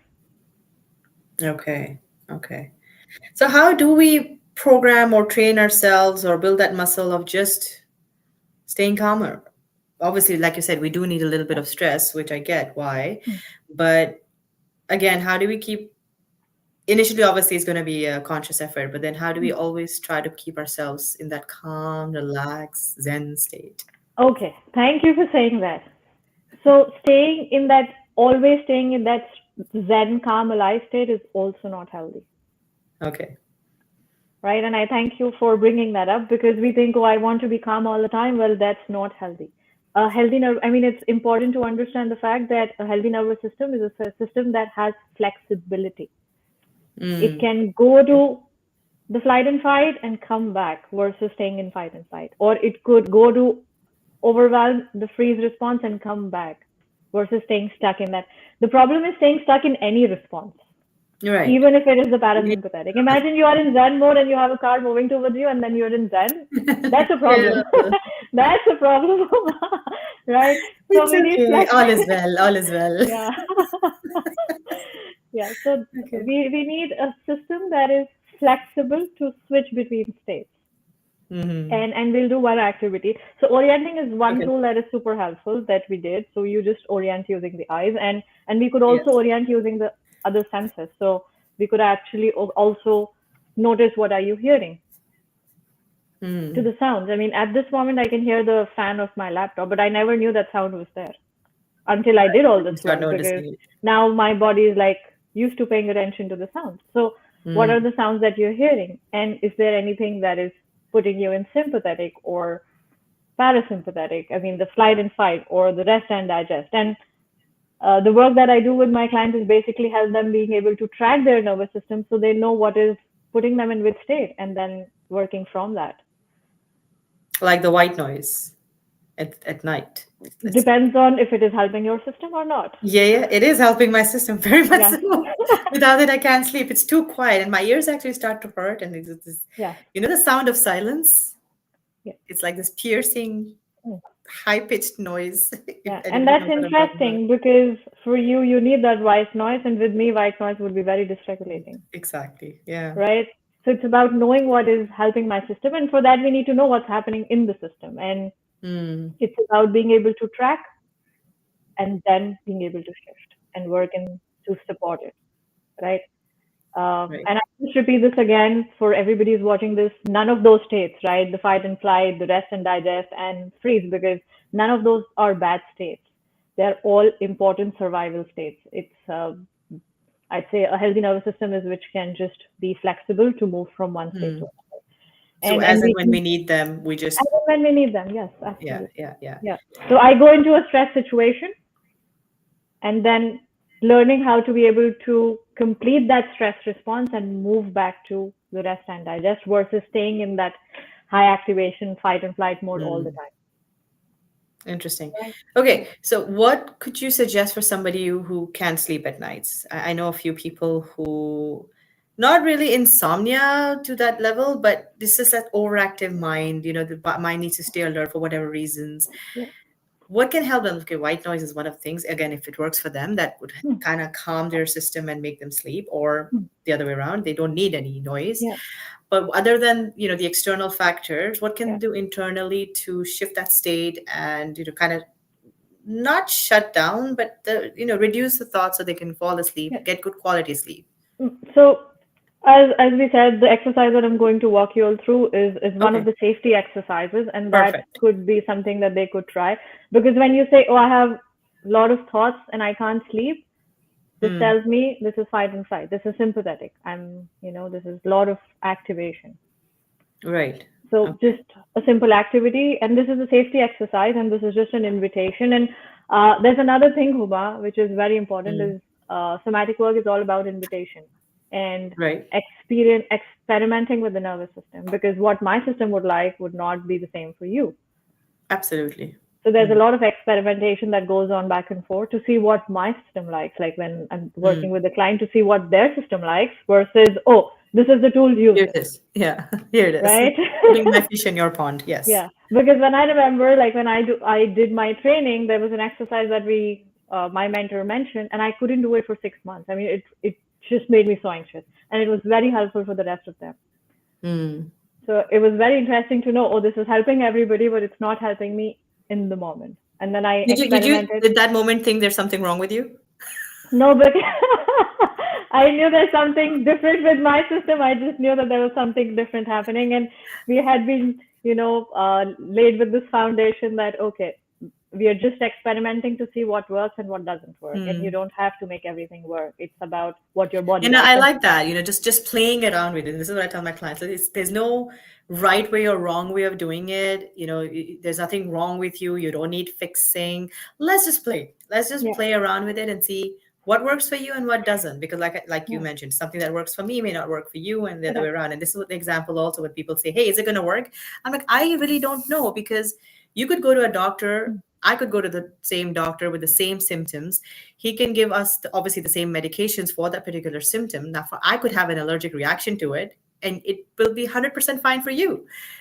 A: Okay. Okay. So how do we program or train ourselves or build that muscle of just staying calmer? Obviously, like you said, we do need a little bit of stress, which I get why. But again, how do we keep initially obviously it's going to be a conscious effort, but then how do we always try to keep ourselves in that calm, relaxed, zen state?
B: Okay, thank you for saying that. So always staying in that zen, calm, alive state is also not healthy,
A: Okay.
B: right? And I thank you for bringing that up because we think, oh, I want to be calm all the time. Well, that's not healthy. A healthy nerve, I mean, it's important to understand the fact that a healthy nervous system is a system that has flexibility. It
A: Mm.
B: can go to the flight and fight and come back versus staying in fight and fight. Or it could go to overwhelm the freeze response and come back versus staying stuck in that. The problem is staying stuck in any response,
A: You're right.
B: even if it is the
A: We need
B: parasympathetic. Imagine you are in Zen mode and you have a car moving towards you and then you're in Zen. That's a problem.
A: yeah,
B: That's a problem, right? So
A: it's
B: we need
A: okay.
B: flex.
A: All is well. All is well.
B: Yeah. Yeah. So
A: Okay.
B: we need a system that is flexible to switch between states.
A: Mm-hmm.
B: And we'll do one activity. So orienting is one
A: Okay.
B: tool that is super helpful that we did. So you just orient using the eyes, and we could also
A: Yes.
B: orient using the other senses. So we could actually also notice what are you hearing to
A: Mm.
B: the sounds. I mean, at this moment I can hear the fan of my laptop, but I never knew that sound was there until I did all
A: You
B: this
A: start
B: work because
A: noticing it.
B: now my body is like used to paying attention to the sounds. So, what are
A: Mm.
B: the sounds that you're hearing? And is there anything that is putting you in sympathetic or parasympathetic? I mean, the flight and fight or the rest and digest. And the work that I do with my clients is basically help them being able to track their nervous system so they know what is putting them in which state and then working from that.
A: Like the white noise at night. Let's say.
B: Depends on if it is helping your system or not.
A: Yeah, yeah, it is helping my system very much
B: Yeah.
A: so. Without it, I can't sleep. It's too quiet, and my ears actually start to hurt. And it's this,
B: Yes.
A: the sound of silence.
B: Yeah.
A: It's like this piercing,
B: Mm.
A: high-pitched noise. If
B: Yeah, and
A: anybody
B: that's
A: knows what I'm talking about.
B: interesting because for you, you need that white noise, and with me, white noise would be very dysregulating,
A: Exactly. Yeah.
B: right? So it's about knowing what is helping my system, and for that we need to know what's happening in the system, and
A: Mm,
B: it's about being able to track and then being able to shift and work in to support it, right?
A: right.
B: And I just repeat this again for everybody who's watching this. None of those states, right? The fight and flight, the rest and digest, and freeze, because none of those are bad states. They're all important survival states. I'd say a healthy nervous system is which can just be flexible to move from one state to
A: Mm.
B: another.
A: So
B: And
A: as and
B: we
A: when
B: can,
A: we need them, we
B: and
A: just,
B: when we need them, yes,
A: yeah,
B: absolutely.
A: yeah, yeah.
B: Yeah. So I go into a stress situation and then learning how to be able to complete that stress response and move back to the rest and digest versus staying in that high activation fight and flight mode all the
A: Mm.
B: time.
A: Interesting.
B: Right? Yeah.
A: Okay, so what could you suggest for somebody who can't sleep at nights? I know a few people who, not really insomnia to that level, but this is that overactive mind. The mind needs to stay alert for whatever reasons.
B: Yeah.
A: What can help them? Okay, white noise is one of the things. Again, if it works for them, that would
B: Hmm.
A: kind of calm their system and make them sleep, or
B: Hmm.
A: the other way around, they don't need any noise.
B: Yeah.
A: But other than, the external factors, what can
B: Yeah.
A: do internally to shift that state and, kind of not shut down, but reduce the thoughts so they can fall asleep,
B: Yeah.
A: get good quality sleep.
B: So as we said, the exercise that I'm going to walk you all through is one of
A: Okay,
B: the safety exercises, and that
A: perfect.
B: could be something that they could try. Because when you say, "Oh, I have a lot of thoughts and I can't sleep," this
A: Mm,
B: tells me this is fight and flight. This is sympathetic. This is a lot of activation.
A: right.
B: So
A: Okay.
B: just a simple activity, and this is a safety exercise, and this is just an invitation. And there's another thing, Huba, which is very important.
A: Mm,
B: Is somatic work is all about invitation and
A: right.
B: experimenting with the nervous system, because what my system would like would not be the same for you.
A: Absolutely.
B: So there's a
A: Mm,
B: lot of experimentation that goes on back and forth to see what my system likes, like when I'm
A: mm.
B: working with the client to see what their system likes versus, oh, this is the tool, use
A: Here
B: this,
A: it is. Yeah, here it is.
B: right?
A: Putting my fish in your pond. Yes.
B: Yeah, because when I remember, like when I did my training, there was an exercise that my mentor mentioned, and I couldn't do it for 6 months. I mean, it just made me so anxious, and it was very helpful for the rest of them.
A: Mm.
B: So it was very interesting to know, oh, this is helping everybody, but it's not helping me in the moment. And then I
A: Did you
B: experimented.
A: at that moment think there's something wrong with you?
B: No, but I knew there's something different with my system. I just knew that there was something different happening, and we had been, laid with this foundation that okay, we are just experimenting to see what works and what doesn't work, and you
A: Mm.
B: don't have to make everything work. It's about what your body
A: And
B: likes.
A: I
B: And
A: like that, just playing around with it. And this is what I tell my clients. Like, there's no right way or wrong way of doing it. There's nothing wrong with you. You don't need fixing. Let's just play. Let's just
B: yeah,
A: play around with it and see what works for you and what doesn't. Because like you
B: yeah,
A: mentioned, something that works for me may not work for you, and the other way
B: correct.
A: around. And this is what the example also when people say, "Hey, is it going to work?" I'm like, I really don't know, because you could go to a doctor.
B: Mm,
A: I could go to the same doctor with the same symptoms. He can give us obviously the same medications for that particular symptom. Now, I could have an allergic reaction to it, and it will be 100% fine for you.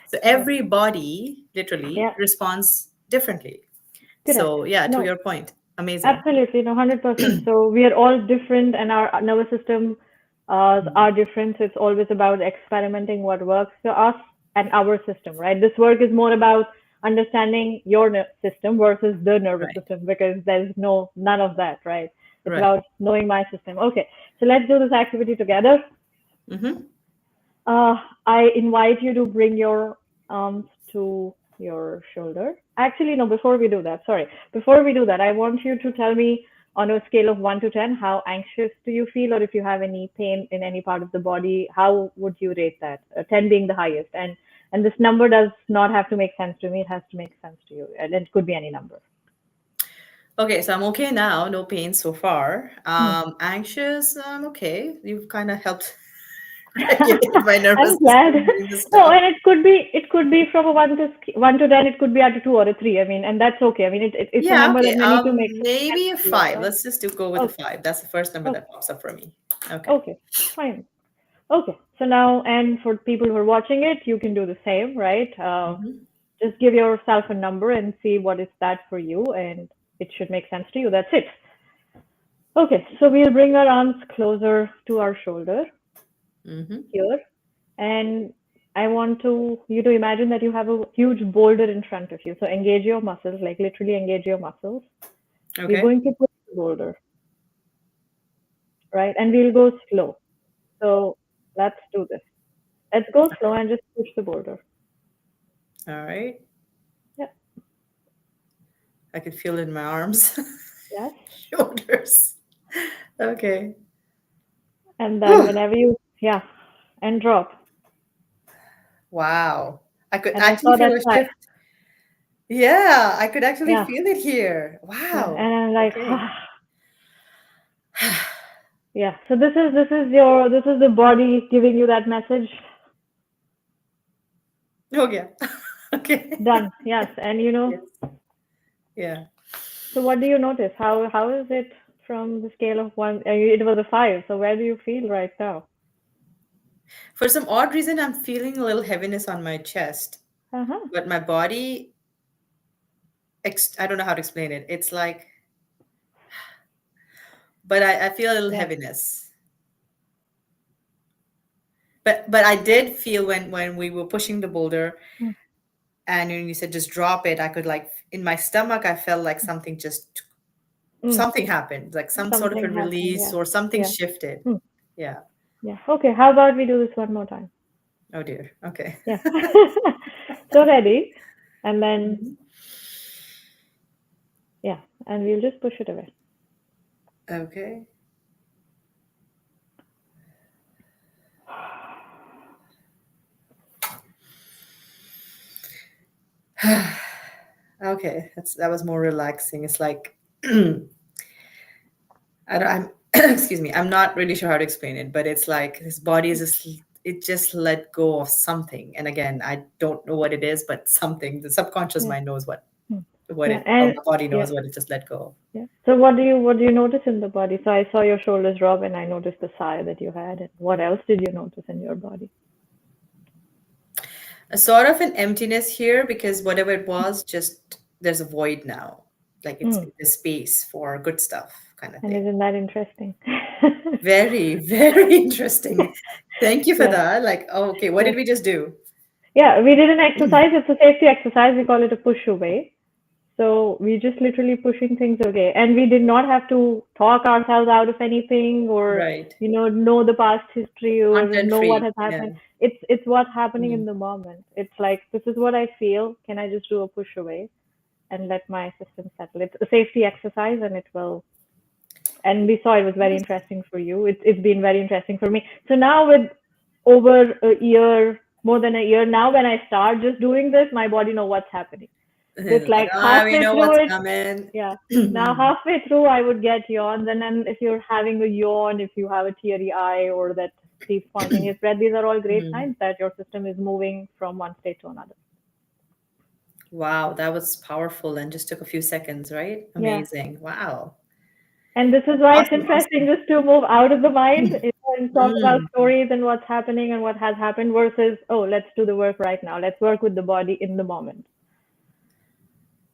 A: So
B: correct.
A: every body literally
B: Yeah,
A: responds differently.
B: correct.
A: So yeah, to
B: No,
A: your point, amazing.
B: absolutely, no, 100%. So we are all different, and our nervous system
A: Mm,
B: are different. So it's always about experimenting what works for us and our system, right? This work is more about understanding your system versus the nervous
A: right,
B: system, because there's none of that, right? It's
A: right.
B: about knowing my system. Okay, so let's do this activity together.
A: Mm-hmm.
B: I invite you to bring your arms to your shoulder. Actually, no, before we do that, sorry. Before we do that, I want you to tell me on a scale of 1 to 10, how anxious do you feel, or if you have any pain in any part of the body, how would you rate that? 10 being the highest. And this number does not have to make sense to me, it has to make sense to you. And it could be any number.
A: Okay, so I'm okay now. No pain so far.
B: Hmm.
A: Anxious. I'm okay. You've kind of helped regulate my nervous
B: I'm glad.
A: system doing this
B: No,
A: stuff.
B: and it could be from a 1 to 10. It could be at a 2 or a 3. I mean, and that's okay. I mean, it's a
A: Yeah,
B: number
A: okay.
B: that may need to make sense
A: Maybe a
B: to you,
A: five.
B: right?
A: Let's just go with a
B: Okay,
A: five. That's the first number
B: okay,
A: that pops up for me. Okay.
B: okay, fine. Okay, so now, and for people who are watching it, you can do the same, right?
A: Hmm.
B: Just give yourself a number and see what is that for you, and it should make sense to you. That's it. Okay, so we'll bring our arms closer to our shoulder
A: Hmm.
B: here. And I want to you to imagine that you have a huge boulder in front of you. So engage your muscles, like literally engage your muscles. We're
A: Okay.
B: going to push the boulder, right? And we'll go slow. So let's do this. Let's go slow and just push the boulder.
A: All right.
B: Yeah.
A: I can feel it in my arms,
B: Yes.
A: shoulders. Okay.
B: And then
A: Whew.
B: whenever you, yeah, and drop.
A: Wow. I could
B: And I
A: actually
B: saw
A: feel
B: that
A: a
B: sigh.
A: shift. Yeah, I could actually
B: Yeah.
A: feel it here.
B: Yeah.
A: Wow.
B: And I'm like,
A: Okay.
B: ah, yeah. So this is the body giving you that message.
A: Oh, yeah. Okay.
B: Done. Yes. And
A: Yes. Yeah.
B: so what do you notice? How is it from the scale of one? It was a five. So where do you feel right now?
A: For some odd reason, I'm feeling a little heaviness on my chest,
B: Uh huh.
A: but my body, I don't know how to explain it. It's like, but I feel a little
B: Yeah.
A: heaviness. But I did feel when we were pushing the boulder
B: Mm,
A: and when you said just drop it, I could like in my stomach, I felt like something just
B: mm.
A: something happened, like some sort of a
B: Something happened.
A: release
B: Yeah.
A: or something
B: Yeah.
A: shifted.
B: Mm,
A: Yeah.
B: yeah. Okay. How about we do this one more time?
A: Oh dear. Okay.
B: Yeah. So ready, and then
A: Mhm.
B: yeah, and we'll just push it away.
A: Okay. Okay. That was more relaxing. It's like I don't, I'm excuse me. I'm not really sure how to explain it, but it's like his body is just it just let go of something. And again, I don't know what it is, but something. The subconscious
B: Yeah.
A: mind knows
B: Mm.
A: what
B: Yeah.
A: it or
B: And
A: my body
B: yeah.
A: knows what it just let go.
B: Yeah. So what do you notice in the body? So I saw your shoulders drop, and I noticed the sigh that you had. And what else did you notice in your body?
A: A sort of an emptiness here because whatever it was, just there's a void now. Like it's
B: Mm.
A: the space for good stuff kind of
B: And
A: thing.
B: isn't that interesting?
A: Very, very interesting. Thank you for
B: Yeah.
A: that. Like, oh, okay, what
B: Yeah.
A: did we just do?
B: Yeah. We did an exercise. It's a safety exercise. We call it a push away. So we just literally pushing things away, and we did not have to talk ourselves out of anything or
A: Right.
B: know the past history or
A: Content
B: know what
A: free.
B: has
A: Yeah.
B: happened. It's what's happening
A: Mm.
B: in the moment. It's like this is what I feel. Can I just do a push away and let my system settle? It's a safety exercise, and it will. And we saw it was very
A: Yes.
B: interesting for you. It's been very interesting for me. So now with over a year, more than a year now, when I start just doing this, my body know what's happening. So it's
A: It's like,
B: like
A: ah, we
B: halfway
A: know
B: through
A: what's
B: it,
A: coming.
B: yeah. Now halfway through, I would get yawns, and then if you're having a yawn, if you have a teary eye or that deep spontaneous breath, these are all great
A: Mhm.
B: signs that your system is moving from one state to another.
A: Wow, that was powerful and just took a few seconds, right?
B: Yeah.
A: Amazing. Wow.
B: And this is why it's
A: Awesome,
B: interesting
A: awesome.
B: just to move out of the mind and talk about
A: Mm.
B: stories and what's happening and what has happened versus, oh, let's do the work right now. Let's work with the body in the moment.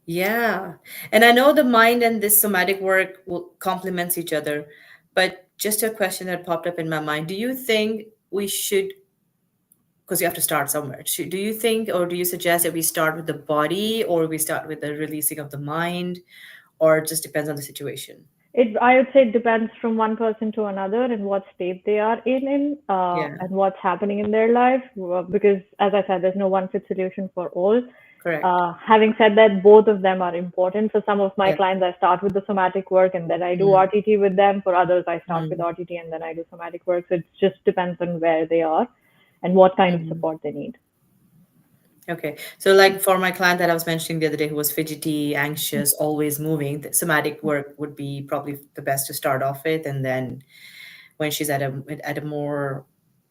A: Yeah. And I know the mind and this somatic work will complements each other, but just a question that popped up in my mind. Do you think we should, because you have to start somewhere, do you think or do you suggest that we start with the body or we start with the releasing of the mind or it just depends on the situation?
B: I would say it depends from one person to another and what state they are
A: Yeah,
B: and what's happening in their life. Because, as I said, there's no one fit solution for all.
A: correct.
B: Having said that, both of them are important. For some of my
A: Yeah.
B: clients, I start with the somatic work and then I do
A: Mm,
B: RTT with them. For others, I start with
A: mm,
B: RTT and then I do somatic work. So it just depends on where they are and what kind of
A: mm.
B: support they need.
A: Okay. So, like for my client that I was mentioning the other day who was fidgety,
B: Mm,
A: anxious, always moving, the somatic
B: mm,
A: work would be probably the best to start off with. And then when she's at a more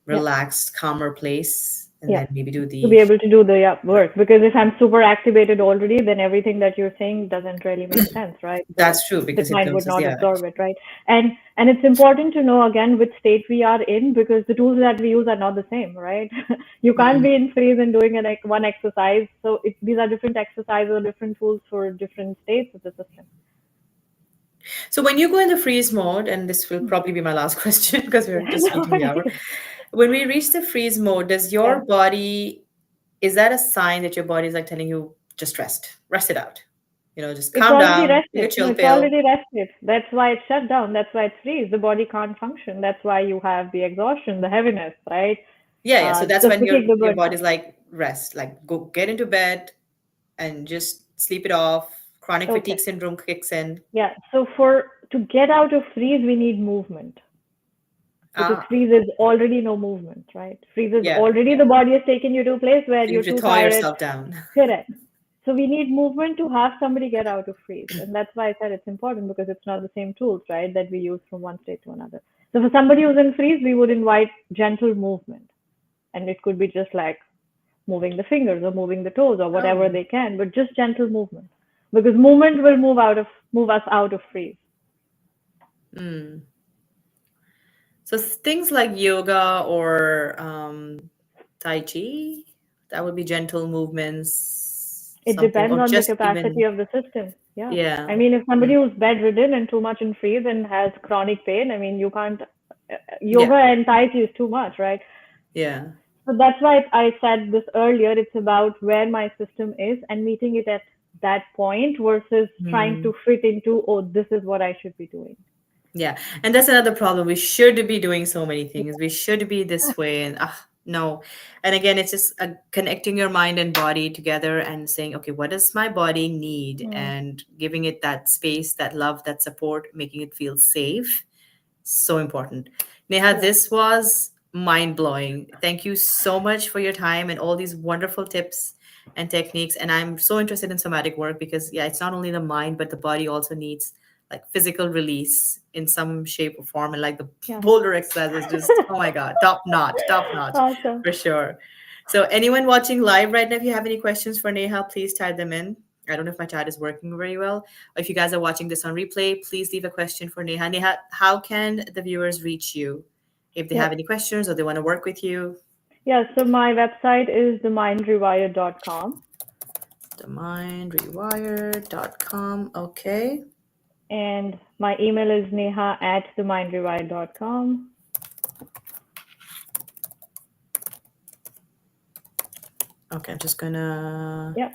B: yeah.
A: relaxed, calmer place, and
B: Yeah.
A: then maybe do
B: To be
A: the
B: able to do the yeah, work. Because if I'm super activated already, then everything that you're saying doesn't really make sense, right? So
A: that's true
B: the
A: because
B: mind would
A: hypnosis,
B: not
A: yeah.
B: absorb it, right? And it's important to know again which state we are in because the tools that we use are not the same, right? You can't
A: Mm.
B: be in freeze and doing one exercise. So these are different exercises or different tools for different states of the system.
A: So when you go in the freeze mode, and this will
B: Hmm.
A: probably be my last question because we're just
B: No
A: reaching the hour.
B: worries.
A: When we reach the freeze mode, does
B: Yeah.
A: your body, is that a sign that your body is like telling you just rest it out? Just
B: It's
A: calm
B: already
A: down, take a
B: rested. No,
A: chill
B: it's
A: pill.
B: already rested. That's why it's shut down. That's why it's freeze. The body can't function. That's why you have the exhaustion, the heaviness, right?
A: Yeah, yeah. So that's
B: Just
A: when
B: to
A: your
B: kick the
A: your
B: body.
A: body's like rest, like go get into bed and just sleep it off. Chronic
B: Okay.
A: fatigue syndrome kicks in.
B: Yeah. So for to get out of freeze, we need movement because
A: Ah,
B: freeze is already no movement, right? Freeze is
A: yeah.
B: already the body has taken you to a place where
A: You
B: you're
A: need to
B: too
A: thaw
B: tired.
A: yourself down.
B: Correct. So we need movement to have somebody get out of freeze. And that's why I said it's important because it's not the same tools, right, that we use from one state to another. So for somebody who's in freeze, we would invite gentle movement. And it could be just like moving the fingers or moving the toes or whatever
A: Oh.
B: they can, but just gentle movement. Because movement will move us out of freeze.
A: Mm. So things like yoga or tai chi, that would be gentle movements,
B: It
A: something,
B: depends
A: or
B: on the
A: just
B: capacity
A: even,
B: of the system. Yeah.
A: yeah.
B: I mean, if somebody
A: Mm.
B: who's bedridden and too much in freeze and has chronic pain, I mean, you can't,
A: Yeah,
B: yoga and Tai Chi is too much, right?
A: yeah.
B: So that's why I said this earlier. It's about where my system is and meeting it at that point versus trying
A: Hmm.
B: to fit into, oh, this is what I should be doing.
A: Yeah, and that's another problem. We should be doing so many things. We should be this way, and no. And again, it's just connecting your mind and body together and saying, okay, what does my body need,
B: Mm,
A: and giving it that space, that love, that support, making it feel safe. So important. Neha,
B: correct.
A: this was mind blowing. Thank you so much for your time and all these wonderful tips and techniques. And I'm so interested in somatic work because, yeah, it's not only the mind, but the body also needs like physical release in some shape or form. And like the
B: Yeah.
A: boulder exercise is just, oh my God, top notch
B: Awesome.
A: for sure. So, anyone watching live right now, if you have any questions for Neha, please type them in. I don't know if my chat is working very well. If you guys are watching this on replay, please leave a question for Neha. Neha, how can the viewers reach you if they have
B: Yep.
A: any questions or they want to work with you?
B: Yeah. So my website is themindrewired.com
A: Themindrewired.com. Okay.
B: and my email is neha at themindrewired.com.
A: Okay, I'm just gonna
B: Yep.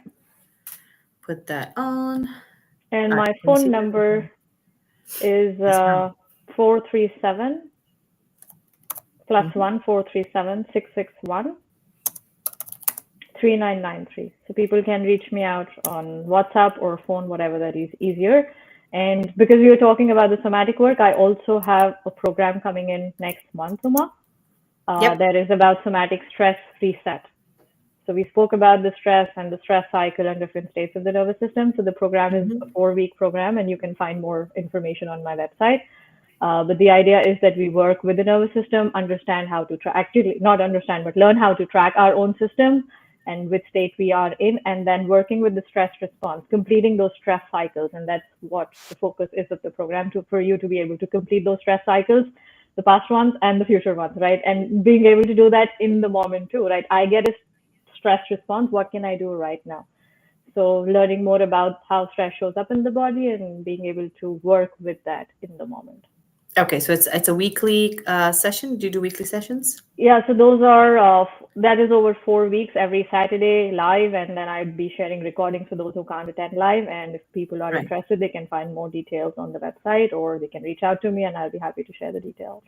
A: put that on.
B: And
A: All right,
B: my
A: let me see
B: phone
A: if I can
B: number
A: hear.
B: is
A: Yes, ma'am.
B: 437 plus
A: Mhm.
B: 1 437 661 3993. So people can reach me out on WhatsApp or phone, whatever that is easier. And because we were talking about the somatic work, I also have a program coming in next month, Uma.
A: Yep.
B: That is about somatic stress reset. So we spoke about the stress and the stress cycle and different states of the nervous system. So the program is a
A: Hmm.
B: 4-week program, and you can find more information on my website. But the idea is that we work with the nervous system, understand how to track, actually not understand, but learn how to track our own system and which state we are in, and then working with the stress response, completing those stress cycles. And that's what the focus is of the program for you to be able to complete those stress cycles, the past ones and the future ones, right? And being able to do that in the moment too, right? I get a stress response. What can I do right now? So learning more about how stress shows up in the body and being able to work with that in the moment.
A: Okay, so it's a weekly session. Do you do weekly sessions?
B: Yeah, so those are that is over 4 weeks, every Saturday live, and then I'd be sharing recordings for those who can't attend live. And if people are
A: Right.
B: interested, they can find more details on the website, or they can reach out to me, and I'll be happy to share the details.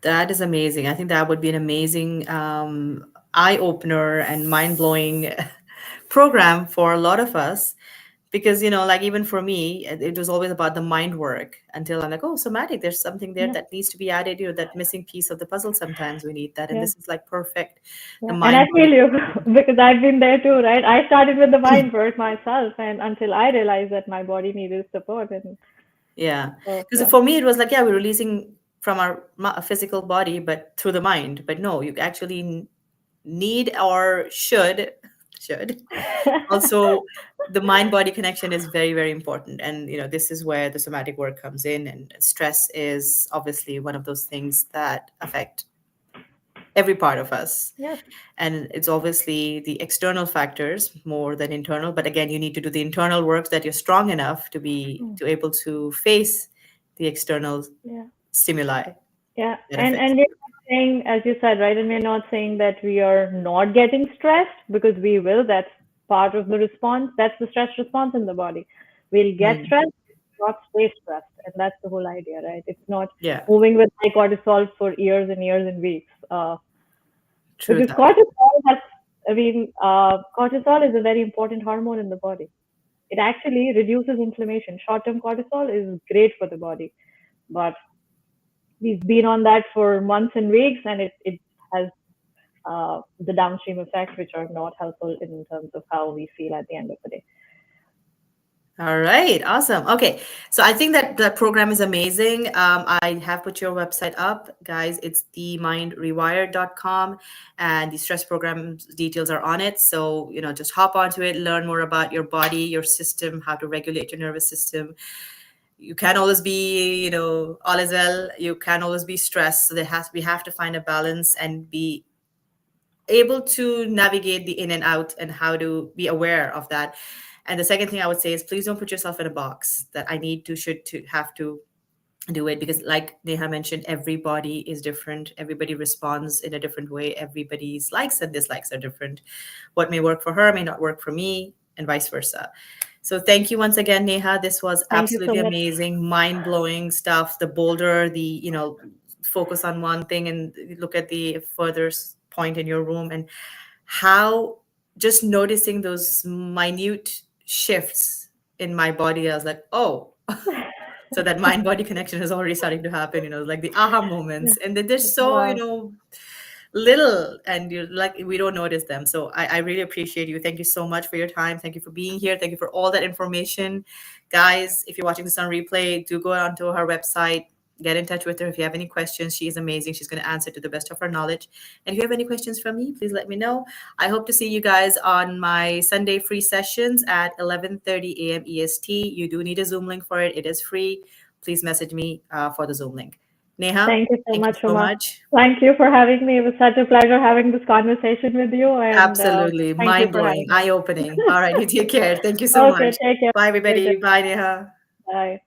A: That is amazing. I think that would be an amazing eye opener and mind blowing program for a lot of us because like even for me it was always about the mind work until I'm like, oh, somatic, there's something there
B: Yeah,
A: that needs to be added, that missing piece of the puzzle. Sometimes we need that, and
B: yeah,
A: this is like perfect. The
B: yeah. And I
A: mind
B: feel
A: body
B: you
A: connection.
B: because I've been there too, right? I started with the mind work myself, and until I realized that my body needed support, and
A: Yeah,
B: so
A: because
B: yeah,
A: for me it was like, yeah, we're releasing from our physical body but through the mind, but no, you actually need or should also, the mind body connection is very very important. And this is where the somatic work comes in, and stress is obviously one of those things that affect every part of us.
B: yes,
A: And it's obviously the external factors more than internal, but again, you need to do the internal work that you're strong enough to be
B: mm,
A: to able to face the external
B: yeah.
A: stimuli
B: Yeah,
A: that
B: and
A: affects
B: we're
A: you.
B: not saying, as you said, right, and we're not saying that we are not getting stressed because we will. That's part of the response. That's the stress response in the body. We'll get
A: Hmm.
B: stressed, not stay stressed, and that's the whole idea, right? It's not
A: Yeah,
B: moving with high cortisol for years and years and weeks.
A: true
B: Because
A: that.
B: cortisol has, cortisol is a very important hormone in the body. It actually reduces inflammation. Short-term cortisol is great for the body, but we've been on that for months and weeks, and it has the downstream effects, which are not helpful in terms of how we feel at the end of the day.
A: All right, awesome. Okay, so I think that the program is amazing. I have put your website up, guys. It's themindrewired.com, and the stress program details are on it. So, just hop onto it, learn more about your body, your system, how to regulate your nervous system. You can always be, all is well. You can always be stressed. So we have to find a balance and be able to navigate the in and out and how to be aware of that. And the second thing I would say is please don't put yourself in a box that I need to, should to, have to do it, because like Neha mentioned, everybody is different. Everybody responds in a different way. Everybody's likes and dislikes are different. What may work for her may not work for me, and vice versa. So thank you once again, Neha. This was
B: Thank you so
A: absolutely
B: much.
A: amazing, mind-blowing stuff. The bolder, focus on one thing and look at the further point in your room, and how just noticing those minute shifts in my body, I was like, oh, so that mind body connection is already starting to happen, like the aha moments. And then they're so,
B: Wow.
A: little, and you're like, we don't notice them. So I really appreciate you. Thank you so much for your time. Thank you for being here. Thank you for all that information. Guys, if you're watching this on replay, do go onto her website, get in touch with her if you have any questions. She is amazing. She's going to answer to the best of her knowledge. And if you have any questions from me, please let me know. I hope to see you guys on my Sunday free sessions at 11:30 a.m. EST. You do need a Zoom link for it. It is free. Please message me for the Zoom link. Neha,
B: Thank you so
A: thank you
B: much,
A: so
B: Uma.
A: much.
B: Thank you for having me. It was such a pleasure having this conversation with you, and
A: Absolutely.
B: thank you
A: Mind
B: for
A: blowing,
B: having me.
A: eye opening. All right. You take care. Thank you so
B: Okay,
A: much.
B: take care.
A: Bye,
B: Great day.
A: everybody. Bye, Neha.
B: Bye.